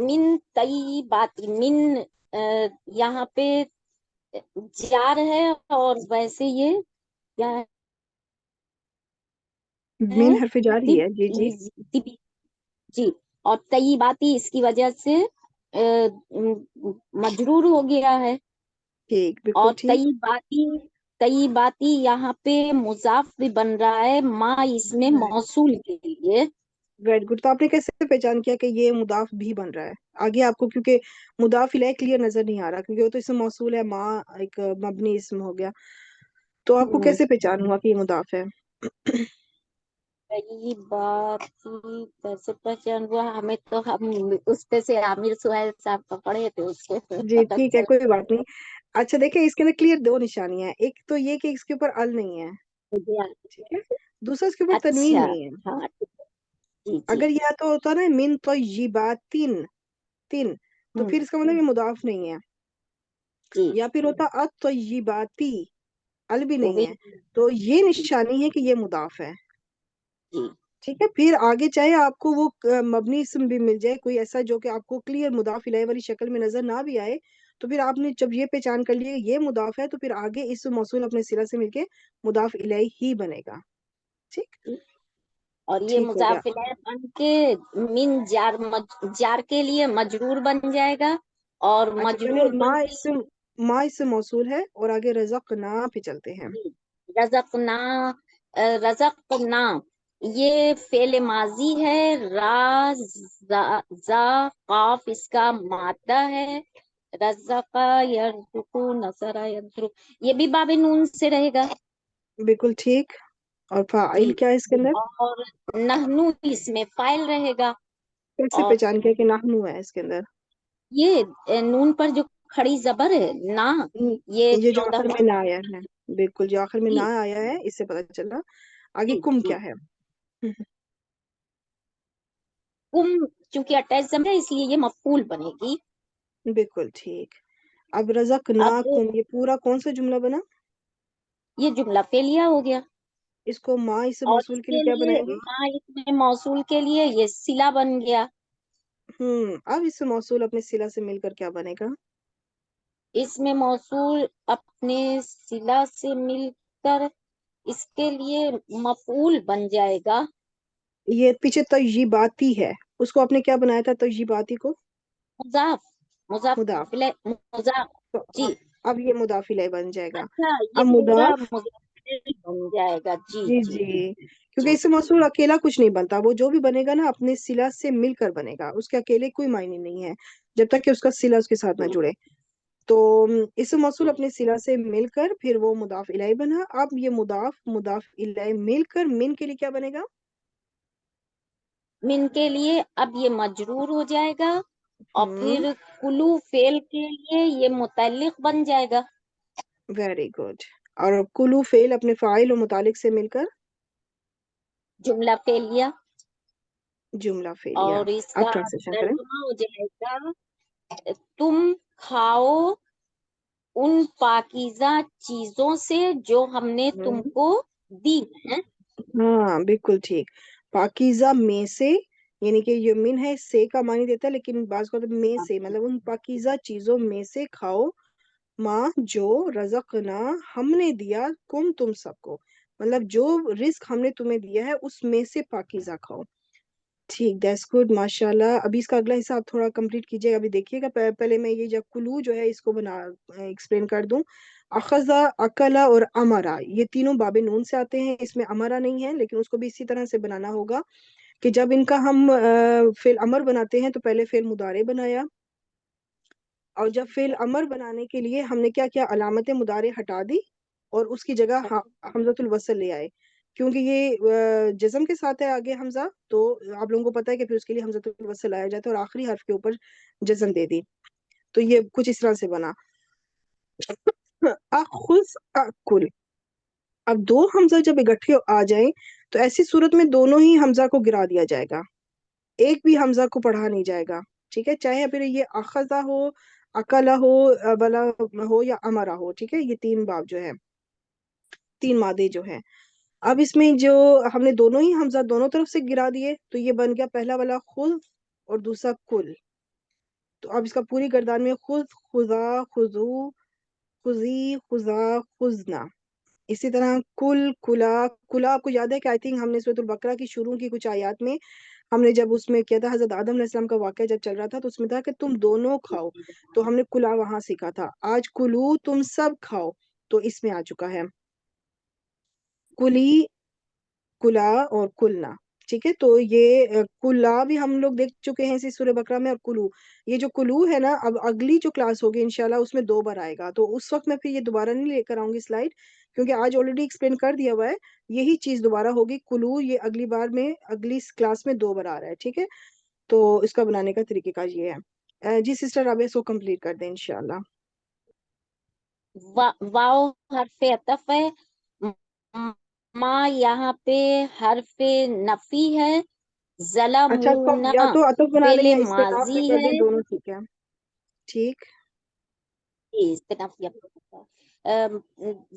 من طیبات، من یہاں پہ جار ہے اور ویسے یہ کیا ہے، مین حرف جار ہی ہے، جی جی جی، اور طیباتی اس کی وجہ سے مجرور ہو گیا ہے، ٹھیک، بالکل اور ٹھیک، طیباتی یہاں پہ مضاف بھی بن رہا ہے ما اس میں موصول کے لیے. Very good. تو آپ نے کیسے پہچان کیا کہ یہ مضاف بھی بن رہا ہے؟ آگے آپ کو کیونکہ مضاف الیہ کلیئر نظر نہیں آ رہا، کیونکہ وہ تو اسم موصول ہے، ما ایک مبنی اسم ہو گیا، تو آپ کو کیسے پہچان ہوا کہ یہ مضاف ہے؟ طیباتی کیسے پہچان ہوا؟ ہمیں تو ہم اس پہ سے عامر سہیل صاحب کا پڑھے تھے، اس سے جی پتہ ٹھیک ہے، کوئی بات نہیں. اچھا دیکھیں، اس کے اندر کلیئر دو نشانیاں ہیں. ایک تو یہ کہ اس کے اوپر ال نہیں ہے، چلا. ٹھیک ہے. دوسرا اس کے اوپر تنوین اچھا، نہیں ہے. ہاں جی جی اگر یہ تو ہوتا نا من طیباتن تن، تو پھر اس کا مطلب یہ مضاف نہیں ہے. جی یا پھر ہوتا الطیباتی، ال بھی وہ نہیں بھی ہے، تو یہ نشانی ہے کہ یہ مضاف ہے. جی ٹھیک ہے. پھر آگے چاہے آپ کو وہ مبنی اسم بھی مل جائے کوئی ایسا جو کہ آپ کو کلیئر مضاف الیہ والی شکل میں نظر نہ بھی آئے، تو پھر آپ نے جب یہ پہچان کر لیا یہ مضاف ہے، تو پھر آگے اس موصول اپنے صلہ سے مل کے مضاف الیہ ہی بنے گا. ٹھیک اور یہ ٹھیک ہو گیا. مضاف الیہ بن کے من جار کے لیے مجرور بن جائے گا، اور اچھا پہلے مجرور بن کے ما اسم موصول ہے، اور آگے رزقنا پہ چلتے ہیں. رزقنا، رزقنا یہ فعل ماضی ہے، را زا قاف اس کا مادہ ہے، رزقا یرزقو نصرا ینصرو، یہ بھی باب نون سے رہے گا. بالکل ٹھیک. اور جی، فاعل کیا ہے اس کے اندر؟ اور نحنو اس میں فاعل رہے گا. کیسے اور پہچان کیا کہ نحنو ہے اس کے اندر؟ یہ نون پر جو کھڑی زبر ہے نا، یہ یہ جو 14 آخر میں نہ آیا ہے، بالکل جو آخر میں نہ جی آیا ہے، اس سے پتہ چلا. آگے جی کم جی. کیا ہے؟ کم چونکہ اٹیچ ضمیر ہے اس لیے یہ مفعول بنے گی. بالکل ٹھیک. اب رزقناکم، یہ پورا کون سا جملہ بنا؟ یہ جملہ فعلیہ ہو گیا، اس کو ما اس اور اس موصول کے لیے کے کیا لیے بنائیں گے؟ ما اس میں موصول کے لیے یہ صلہ بن گیا. اب اس موصول اپنے صلہ سے مل کر کیا بنے گا؟ اس میں موصول اپنے صلہ سے مل کر اس کے لیے مفعول بن جائے گا. یہ پیچھے طیباتی ہے، اس کو آپ نے کیا بنایا تھا طیباتی کو؟ مضاف، مضاف مضاف. مضاف. تو جی اب یہ مضاف الیہ بن جائے گا. اچھا، اب یہ پورا مضاف، مضاف بن جائے گا. جی جی جی جی، کیونکہ جی اس سے موصول اکیلا کچھ نہیں بنتا، وہ جو بھی بنے گا نا اپنے صلہ سے مل کر بنے گا، اس کے اکیلے کوئی معنی نہیں ہے جب تک کہ اس کا صلہ اس کے ساتھ نہ جڑے. تو اس موصول اپنے صلہ سے مل کر پھر وہ مضاف الیہ بنا. اب یہ مضاف الیہ مل کر من کے لیے کیا بنے گا؟ من کے لیے اب یہ مجرور ہو جائے گا، اور ہم پھر کلو فعل کے لیے یہ متعلق بن جائے گا. Very good. اور کلو فعل اپنے فاعل و متعلق سے مل کر جملہ فعلیہ، جملہ فعلیہ. اور اس اب کا ٹرانسلیشن کریں. ترجمہ ہو جائے گا تم کھاؤ ان پاکیزہ چیزوں سے جو ہم نے تم ہم، کو دی ہیں. ہاں بالکل ٹھیک. پاکیزہ میں سے، یعنی کہ یہ من ہے، سے کا معنی دیتا ہے، لیکن بعض کو میں سے مطلب ان پاکیزہ چیزوں میں سے کھاؤ، ماں جو رزقنا ہم نے دیا، کم تم سب کو، مطلب جو رزق ہم نے تمہیں دیا ہے اس میں سے پاکیزہ کھاؤ. ٹھیک، دیٹس گڈ، ماشاء اللہ. ابھی اس کا اگلا حصہ آپ تھوڑا کمپلیٹ کیجیے گا. ابھی دیکھیے گا پہلے میں یہ جب کلو جو ہے اس کو بنا ایکسپلین کر دوں. اخذا، اکلا اور امرا، یہ تینوں باب نون سے آتے ہیں. اس میں امرا نہیں ہے، لیکن اس کو بھی اسی طرح سے بنانا ہوگا کہ جب ان کا ہم فعل امر بناتے ہیں تو پہلے فعل مضارع بنایا، اور جب فعل امر بنانے کے لیے ہم نے کیا کیا، علامت مضارع ہٹا دی اور اس کی جگہ حمزۃ الوصل لے آئے. کیونکہ یہ جزم کے ساتھ ہے آگے حمزہ، تو آپ لوگوں کو پتا ہے کہ پھر اس کے لیے حمزۃ الوصل آیا جاتا ہے، اور آخری حرف کے اوپر جزم دے دی. تو یہ کچھ اس طرح سے بنا. اخذ اکل، اب دو حمزہ جب اکٹھے آ جائیں تو ایسی صورت میں دونوں ہی حمزہ کو گرا دیا جائے گا، ایک بھی حمزہ کو پڑھا نہیں جائے گا. ٹھیک ہے، چاہے پھر یہ اخذہ ہو، اکلا ہو، بلا ہو یا امرا ہو. ٹھیک ہے، یہ تین باب جو ہے، تین مادے جو ہیں. اب اس میں جو ہم نے دونوں ہی حمزہ دونوں طرف سے گرا دیے، تو یہ بن گیا پہلا والا خل اور دوسرا کل. تو اب اس کا پوری گردان میں خود، خدا، خضو، خزی، خزا، خزنا. اسی طرح کل، کلا. کلا آپ کو یاد ہے کہ آئی تھنک ہم نے سورۃ البقرہ کی شروع کی کچھ آیات میں ہم نے جب اس میں کیا تھا حضرت آدم علیہ السلام کا واقعہ جب چل رہا تھا تو اس میں تھا کہ تم دونوں کھاؤ، تو ہم نے کلا وہاں سیکھا تھا. آج کلو تم سب کھاؤ، تو اس میں آ چکا ہے کلی، کلا اور کلنا. ٹھیک ہے، تو یہ کلا بھی ہم لوگ دیکھ چکے ہیں اسی سورہ بقرہ میں، اور کلو، یہ جو کلو ہے نا اب اگلی جو کلاس ہوگی انشاءاللہ اس میں 2 بار آئے گا، تو اس وقت میں پھر یہ دوبارہ نہیں لے کر آؤں گی سلائیڈ، کیونکہ آج آلریڈی ایکسپلین کر دیا ہوا ہے. یہی چیز دوبارہ ہوگی، کلو یہ اگلی بار میں اگلی کلاس میں 2 بار آ رہا ہے. ٹھیک ہے، تو اس کا بنانے کا طریقہ کار یہ ہے. جی سسٹر رابعہ اس کو کمپلیٹ کر دیں انشاءاللہ. واو حرف عطف ہے، ما یہاں پہ حرف نفی ہے، اچھا تو ظلمونا یا تو عطف بنا فعل دیں یا استناف ماضی میں کر ہے. دیں، دونوں ٹھیک ہے. ٹھیک.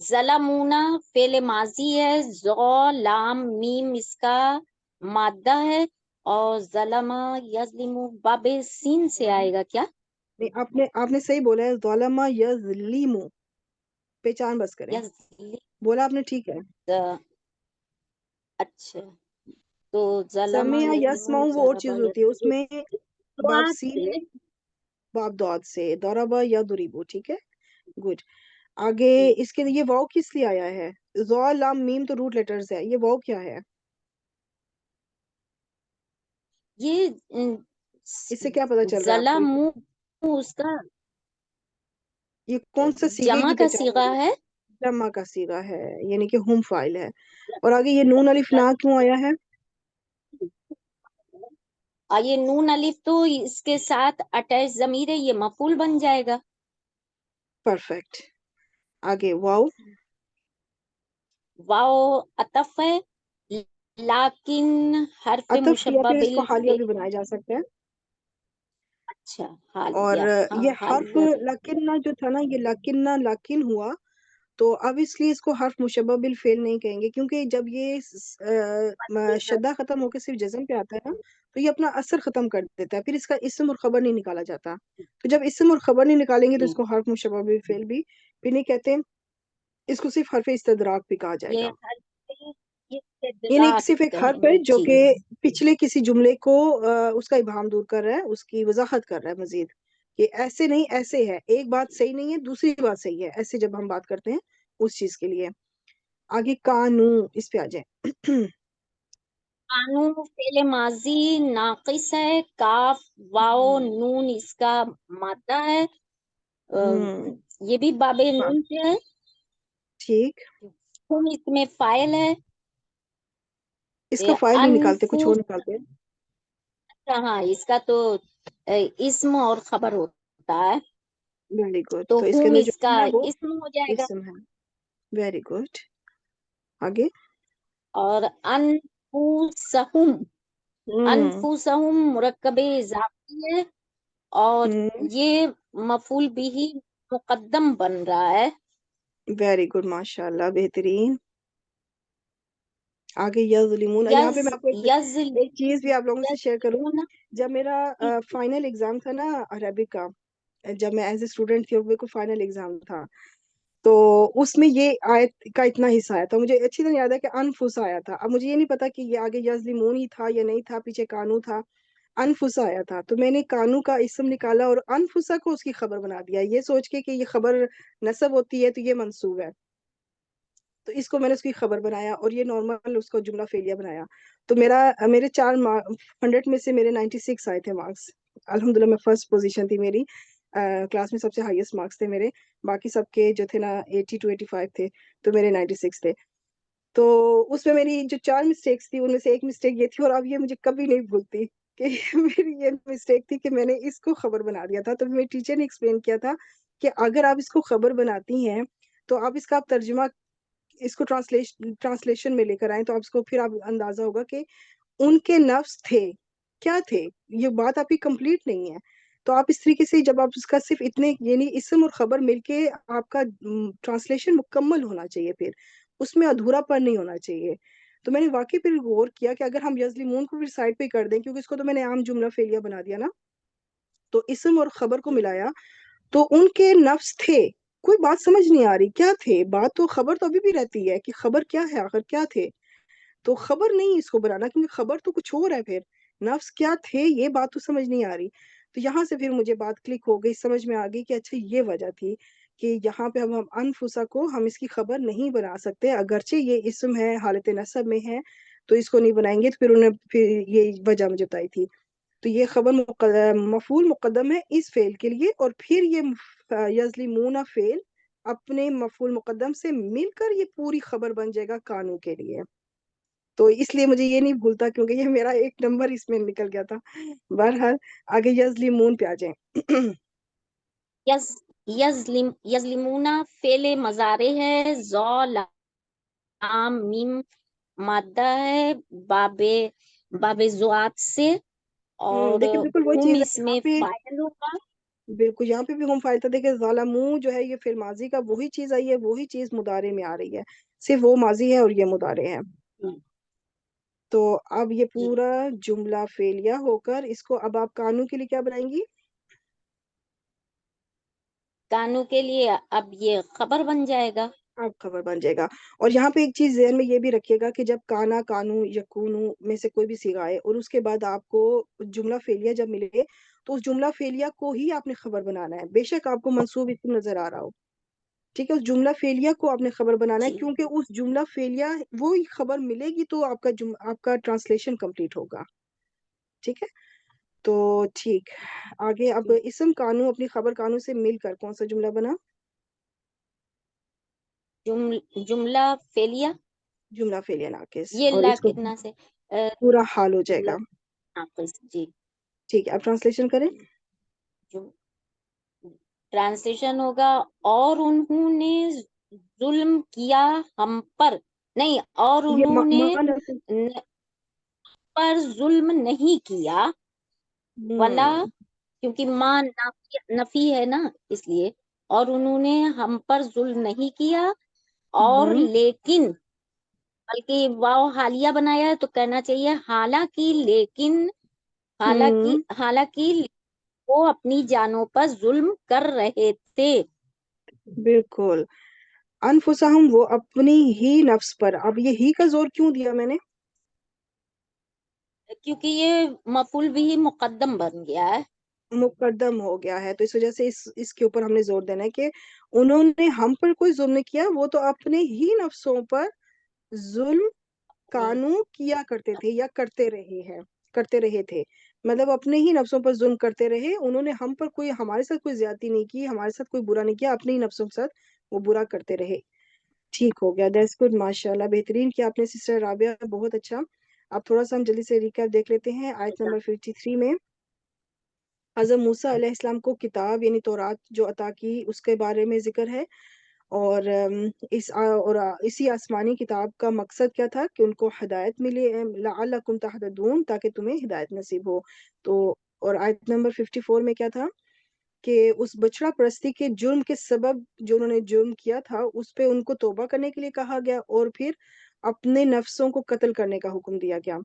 ظلمونا فعل ماضی ہے، ذو لام میم اس کا مادہ ہے، اور ظلم یظلم باب سین سے آئے گا کیا؟ نہیں، آپ نے صحیح بولا ہے، ظلم یظلم، پہچان بس کریں، بولا آپ نے ٹھیک ہے. اچھا تو ظلم سمیع یظلم یسمع وہ اور ضرب چیز ہوتی ہے، اس میں باب یظلم سین میں باب داد سے ضرب یا ضربو. ٹھیک ہے، گڈ. آگے اس کے یہ واو کس لیے آیا ہے؟ ذو لام میم تو روٹ لیٹرز ہے، یہ واو کیا ہے؟ یہ اس سے کیا پتا چل رہا ہے آپ ظلم کو؟ اس کا یہ کون سا صیغے جمع کی کا پہچان ہو صیغہ رہی ہے. ہے؟ جمع کا صیغہ ہے، یعنی کہ ہم فاعل ہے. اور آگے یہ نون الف نا کیوں آیا ہے؟ اور یہ نون الف تو اس کے ساتھ اٹیچ ضمیر ہے، یہ مفعول بن جائے گا. پرفیکٹ. آگے واو. واو عطف ہے، لیکن حرف عطف یا مشبہ پھر اس کو حالیہ بالفعل. بھی بنایا جا سکتا ہے. اچھا اور حالیہ، ہاں یہ حرف حالیہ بھی. لکنہ جو تھا نا، یہ لکنہ لاکن ہوا، تو اب اس لیے اس کو حرف مشبہ بالفعل نہیں کہیں گے، کیونکہ جب یہ شدہ ختم ہو کے صرف جزم پہ آتا ہے نا تو یہ اپنا اثر ختم کر دیتا ہے، پھر اس کا اسم اور خبر نہیں نکالا جاتا. تو جب اسم اور خبر نہیں نکالیں گے تو اس کو حرف مشبہ بالفعل بھی نہیں کہتے، اس کو صرف حرف استدراک بھی کہا جائے یہ گا. حرف یعنی استدراک صرف ایک کہیں حرف ہے گے، جو کہ ٹھیک. پچھلے کسی جملے کو اس کا ابہام دور کر رہا ہے، اس کی وضاحت کر رہا ہے مزید، کہ ایسے نہیں ایسے ہے، ایک بات صحیح نہیں ہے دوسری بات صحیح ہے، ایسے جب ہم بات کرتے ہیں اس چیز کے لیے. آگے کانو، اس پہ آ جائیں. قانون فعل ماضی ناقص ہے، کاف واو نون اس کا مادہ ہے. یہ بھی باب نون سے ہے. ٹھیک. ہم اس میں فاعل ہے. اس کا فائل نہیں نکالتے، کچھ اور انفس، نکالتے ہیں. ہاں اس کا تو اسم اور خبر ہوتا ہے، ویری گڈ. تو تو اس کے ہم اندر جو اس کا ہے وہ اسم ہو جائے گا. اسم ہے. Very good. آگے اور انفسہم، انفسہم مرکب اضافی ہے، اور یہ مفعول بھی مقدم بن رہا ہے. ویری گڈ، ماشاء اللہ، بہترین. آگے یظلمون، یہاں پہ میں آپ کو ایک چیز بھی آپ لوگوں سے شیئر کروں. جب میرا فائنل ایگزام تھا نا عربک کا، جب میں ایز اے اسٹوڈنٹ تھی اور میرے کو فائنل ایگزام تھا، تو اس میں یہ آیت کا اتنا حصہ آیا تھا، مجھے اچھی طرح یاد ہے کہ انفس آیا تھا. اب مجھے یہ نہیں پتا کہ یہ آگے یظلمون ہی تھا یا نہیں تھا، پیچھے کانو تھا. انفس آیا تھا تو میں نے کانو کا اسم نکالا اور انفسا کو اس کی خبر بنا دیا، یہ سوچ کے کہ یہ خبر نصب ہوتی ہے تو یہ منصوب ہے، تو اس کو میں نے اس کی خبر بنایا اور یہ نارمل اس کو جملہ فعلیہ بنایا. تو میرے 100 میں سے میرے 96 آئے تھے مارکس. الحمدللہ میں فرسٹ پوزیشن تھی میری کلاس میں، سب سے ہائیسٹ مارکس تھے میرے. باقی سب کے جو تھے نا 80 to 85 تھے، تو میرے 96 تھے. تو اس میں میری جو 4 مسٹیکس تھی ان میں سے ایک مسٹیک یہ تھی، اور اب یہ مجھے کبھی نہیں بھولتی کہ میری یہ مسٹیک تھی کہ میں نے اس کو خبر بنا دیا تھا. تو میرے ٹیچر نے ایکسپلین کیا تھا کہ اگر آپ اس کو خبر بناتی ہیں تو آپ اس کا ترجمہ، اس کو ٹرانسلیشن میں لے کر آئیں، تو آپ اس کو پھر آپ اندازہ ہوگا کہ ان کے نفس تھے کیا تھے، یہ بات آپ کی کمپلیٹ نہیں ہے. تو آپ اس طریقے سے جب آپ اس کا صرف اتنے یعنی اسم اور خبر مل کے آپ کا ٹرانسلیشن مکمل ہونا چاہیے، پھر اس میں ادھورا پن نہیں ہونا چاہیے. تو میں نے واقعی پھر غور کیا کہ اگر ہم یظلمون کو پھر سائڈ پہ کر دیں، کیونکہ اس کو تو میں نے عام جملہ فعلیہ بنا دیا نا، تو اسم اور خبر کو ملایا تو ان کے نفس تھے، کوئی بات سمجھ نہیں آ رہی کیا تھے، بات تو خبر تو ابھی بھی رہتی ہے کہ خبر کیا ہے، آخر کیا تھے، تو خبر نہیں اس کو بنانا کیونکہ خبر تو کچھ اور ہے، پھر نفس کیا تھے یہ بات تو سمجھ نہیں آ رہی. تو یہاں سے پھر مجھے بات کلک ہو گئی، سمجھ میں آ گئی کہ اچھا یہ وجہ تھی کہ یہاں پہ ہم انفسا کو ہم اس کی خبر نہیں بنا سکتے، اگرچہ یہ اسم ہے حالت نصب میں ہے تو اس کو نہیں بنائیں گے. تو پھر انہوں نے پھر یہ وجہ مجھے بتائی تھی. تو یہ خبر مفعول مقدم ہے اس فعل کے لیے، اور پھر یہ یظلمون فعل اپنے مفعول مقدم سے مل کر یہ پوری خبر بن جائے گا کانوں کے لیے. تو اس لیے مجھے یہ نہیں بھولتا کیونکہ یہ میرا ایک نمبر اس میں نکل گیا تھا. بہرحال آگے یظلمون پہ آ جائیں. یظلمون فعل مضارع ہے، لام میم مادہ ہے باب زوات سے، اور دیکھیں بالکل وہی ہم چیز ہے اس یہاں میں پہ، فاعل ہوگا. بالکل یہاں پہ بھی ہم فائدہ دیکھیں ظالموں جو ہے یہ فعل ماضی کا وہی چیز آئی ہے، وہی چیز مضارع میں آ رہی ہے، صرف وہ ماضی ہے اور یہ مضارع ہے. تو اب یہ جی پورا جملہ فعلیہ ہو کر اس کو اب آپ کانوں کے لیے کیا بنائیں گی؟ کانوں کے لیے اب یہ خبر بن جائے گا. اب خبر بن جائے گا. اور یہاں پہ ایک چیز ذہن میں یہ بھی رکھیے گا کہ جب کانا کانو یکونو میں سے کوئی بھی صیغہ آئے اور اس کے بعد آپ کو جملہ فعلیہ جب ملے تو اس جملہ فعلیہ کو ہی آپ نے خبر بنانا ہے، بے شک آپ کو منصوب اسم نظر آ رہا ہو، ٹھیک ہے، اس جملہ فعلیہ کو آپ نے خبر بنانا ہے جی کیونکہ اس جملہ فعلیہ وہی خبر ملے گی تو آپ کا ٹرانسلیشن کمپلیٹ ہوگا. ٹھیک ہے، تو ٹھیک آگے اب جی. اسم کانو اپنی خبر کانو سے مل کر کون سا جملہ بنا؟ جملہ فعلیہ، جملہ فعلیہ ناقص، یہ اور لا اس کو کتنا سے پورا حال ہو جائے جملہ گا. ناقص. جی ٹھیک ہے، اب ٹرانسلیشن کریں. ٹرانسلیشن ہوگا اور انہوں نے ظلم کیا ہم پر، نہیں، اور یہ انہوں نے مان پر ظلم نہیں کیا، ولا کیونکہ ماں نفی ہے نا اس لیے، اور انہوں نے ہم پر ظلم نہیں کیا، اور لیکن، بلکہ واو حالیہ بنایا ہے تو کہنا چاہیے حالانکہ، لیکن حالانکہ وہ اپنی جانوں پر ظلم کر رہے تھے. بالکل انفسہم وہ اپنی ہی نفس پر. اب یہ ہی کا زور کیوں دیا میں نے؟ کیونکہ یہ مفعول بھی مقدم بن گیا ہے، مقدم ہو گیا ہے، تو اس وجہ سے اس کے اوپر ہم نے زور دینا ہے کہ انہوں نے ہم پر کوئی ظلم نہیں کیا، وہ تو اپنے ہی نفسوں پر ظلم کانوں کیا کرتے تھے یا کرتے رہے تھے، مطلب اپنے ہی نفسوں پر ظلم کرتے رہے. انہوں نے ہم پر ہمارے ساتھ کوئی زیادتی نہیں کی، ہمارے ساتھ کوئی برا نہیں کیا، اپنے ہی نفسوں کے ساتھ وہ برا کرتے رہے. ٹھیک ہو گیا، دیٹس گڈ، ماشاء اللہ، بہترین کیا آپ نے سسٹر رابعہ، بہت اچھا. اب تھوڑا سا ہم جلدی سے ریکیپ دیکھ لیتے ہیں. آیت نمبر 53 میں حضرت موسیٰ علیہ السلام کو کتاب یعنی تورات جو عطا کی اس کے بارے میں ذکر ہے، اور اسی آسمانی کتاب کا مقصد کیا تھا کہ ان کو ہدایت ملے، لعلکم تہتدون، تاکہ تمہیں ہدایت نصیب ہو. تو اور آیت نمبر 54 میں کیا تھا کہ اس بچڑا پرستی کے جرم کے سبب جو انہوں نے جرم کیا تھا اس پہ ان کو توبہ کرنے کے لیے کہا گیا، اور پھر اپنے نفسوں کو قتل کرنے کا حکم دیا گیا.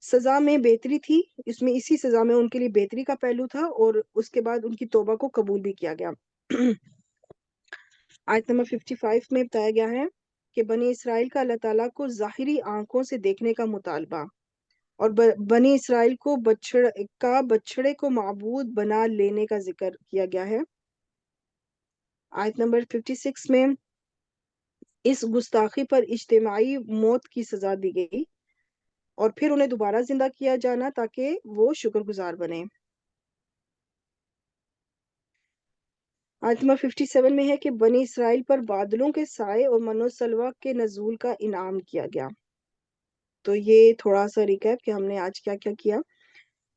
سزا میں بہتری تھی، اس میں اسی سزا میں ان کے لیے بہتری کا پہلو تھا، اور اس کے بعد ان کی توبہ کو قبول بھی کیا گیا. آیت نمبر 55 میں بتایا گیا ہے کہ بنی اسرائیل کا اللہ تعالیٰ کو ظاہری آنکھوں سے دیکھنے کا مطالبہ، اور بنی اسرائیل کو بچڑے کو معبود بنا لینے کا ذکر کیا گیا ہے. آیت نمبر 56 میں اس گستاخی پر اجتماعی موت کی سزا دی گئی، اور پھر انہیں دوبارہ زندہ کیا جانا تاکہ وہ شکر گزار بنے. آیت نمبر 57 میں ہے کہ بنی اسرائیل پر بادلوں کے سائے اور من و سلوہ کے نزول کا انعام کیا گیا. تو یہ تھوڑا سا ریکیپ کہ ہم نے آج کیا کیا کیا.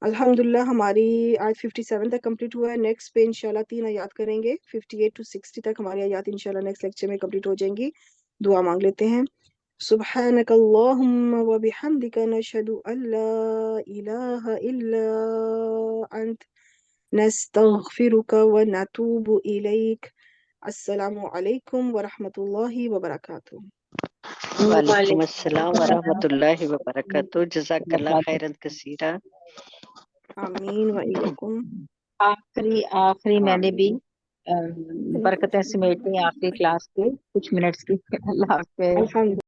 الحمدللہ ہماری آیت 57 تک کمپلیٹ ہوا ہے. نیکسٹ پہ انشاءاللہ 3 آیات کریں گے، 58 to 60 تک ہماری آیات انشاءاللہ نیکسٹ لیکچر میں کمپلیٹ ہو جائیں گی. دعا مانگ لیتے ہیں. سبحانک اللہم وبحمدک نشہد ان لا الہ الا انت نستغفرک ونتوب الیک. السلام علیکم ورحمۃ اللہ وبرکاتہ. وعلیکم السلام ورحمۃ اللہ وبرکاتہ. جزاک اللہ خیرا کثیرا. آمین و ایاکم. آخری میں نے بھی برکتیں سمیٹی آخری کلاس کے کچھ منٹس کی. اللہ حافظ. الحمد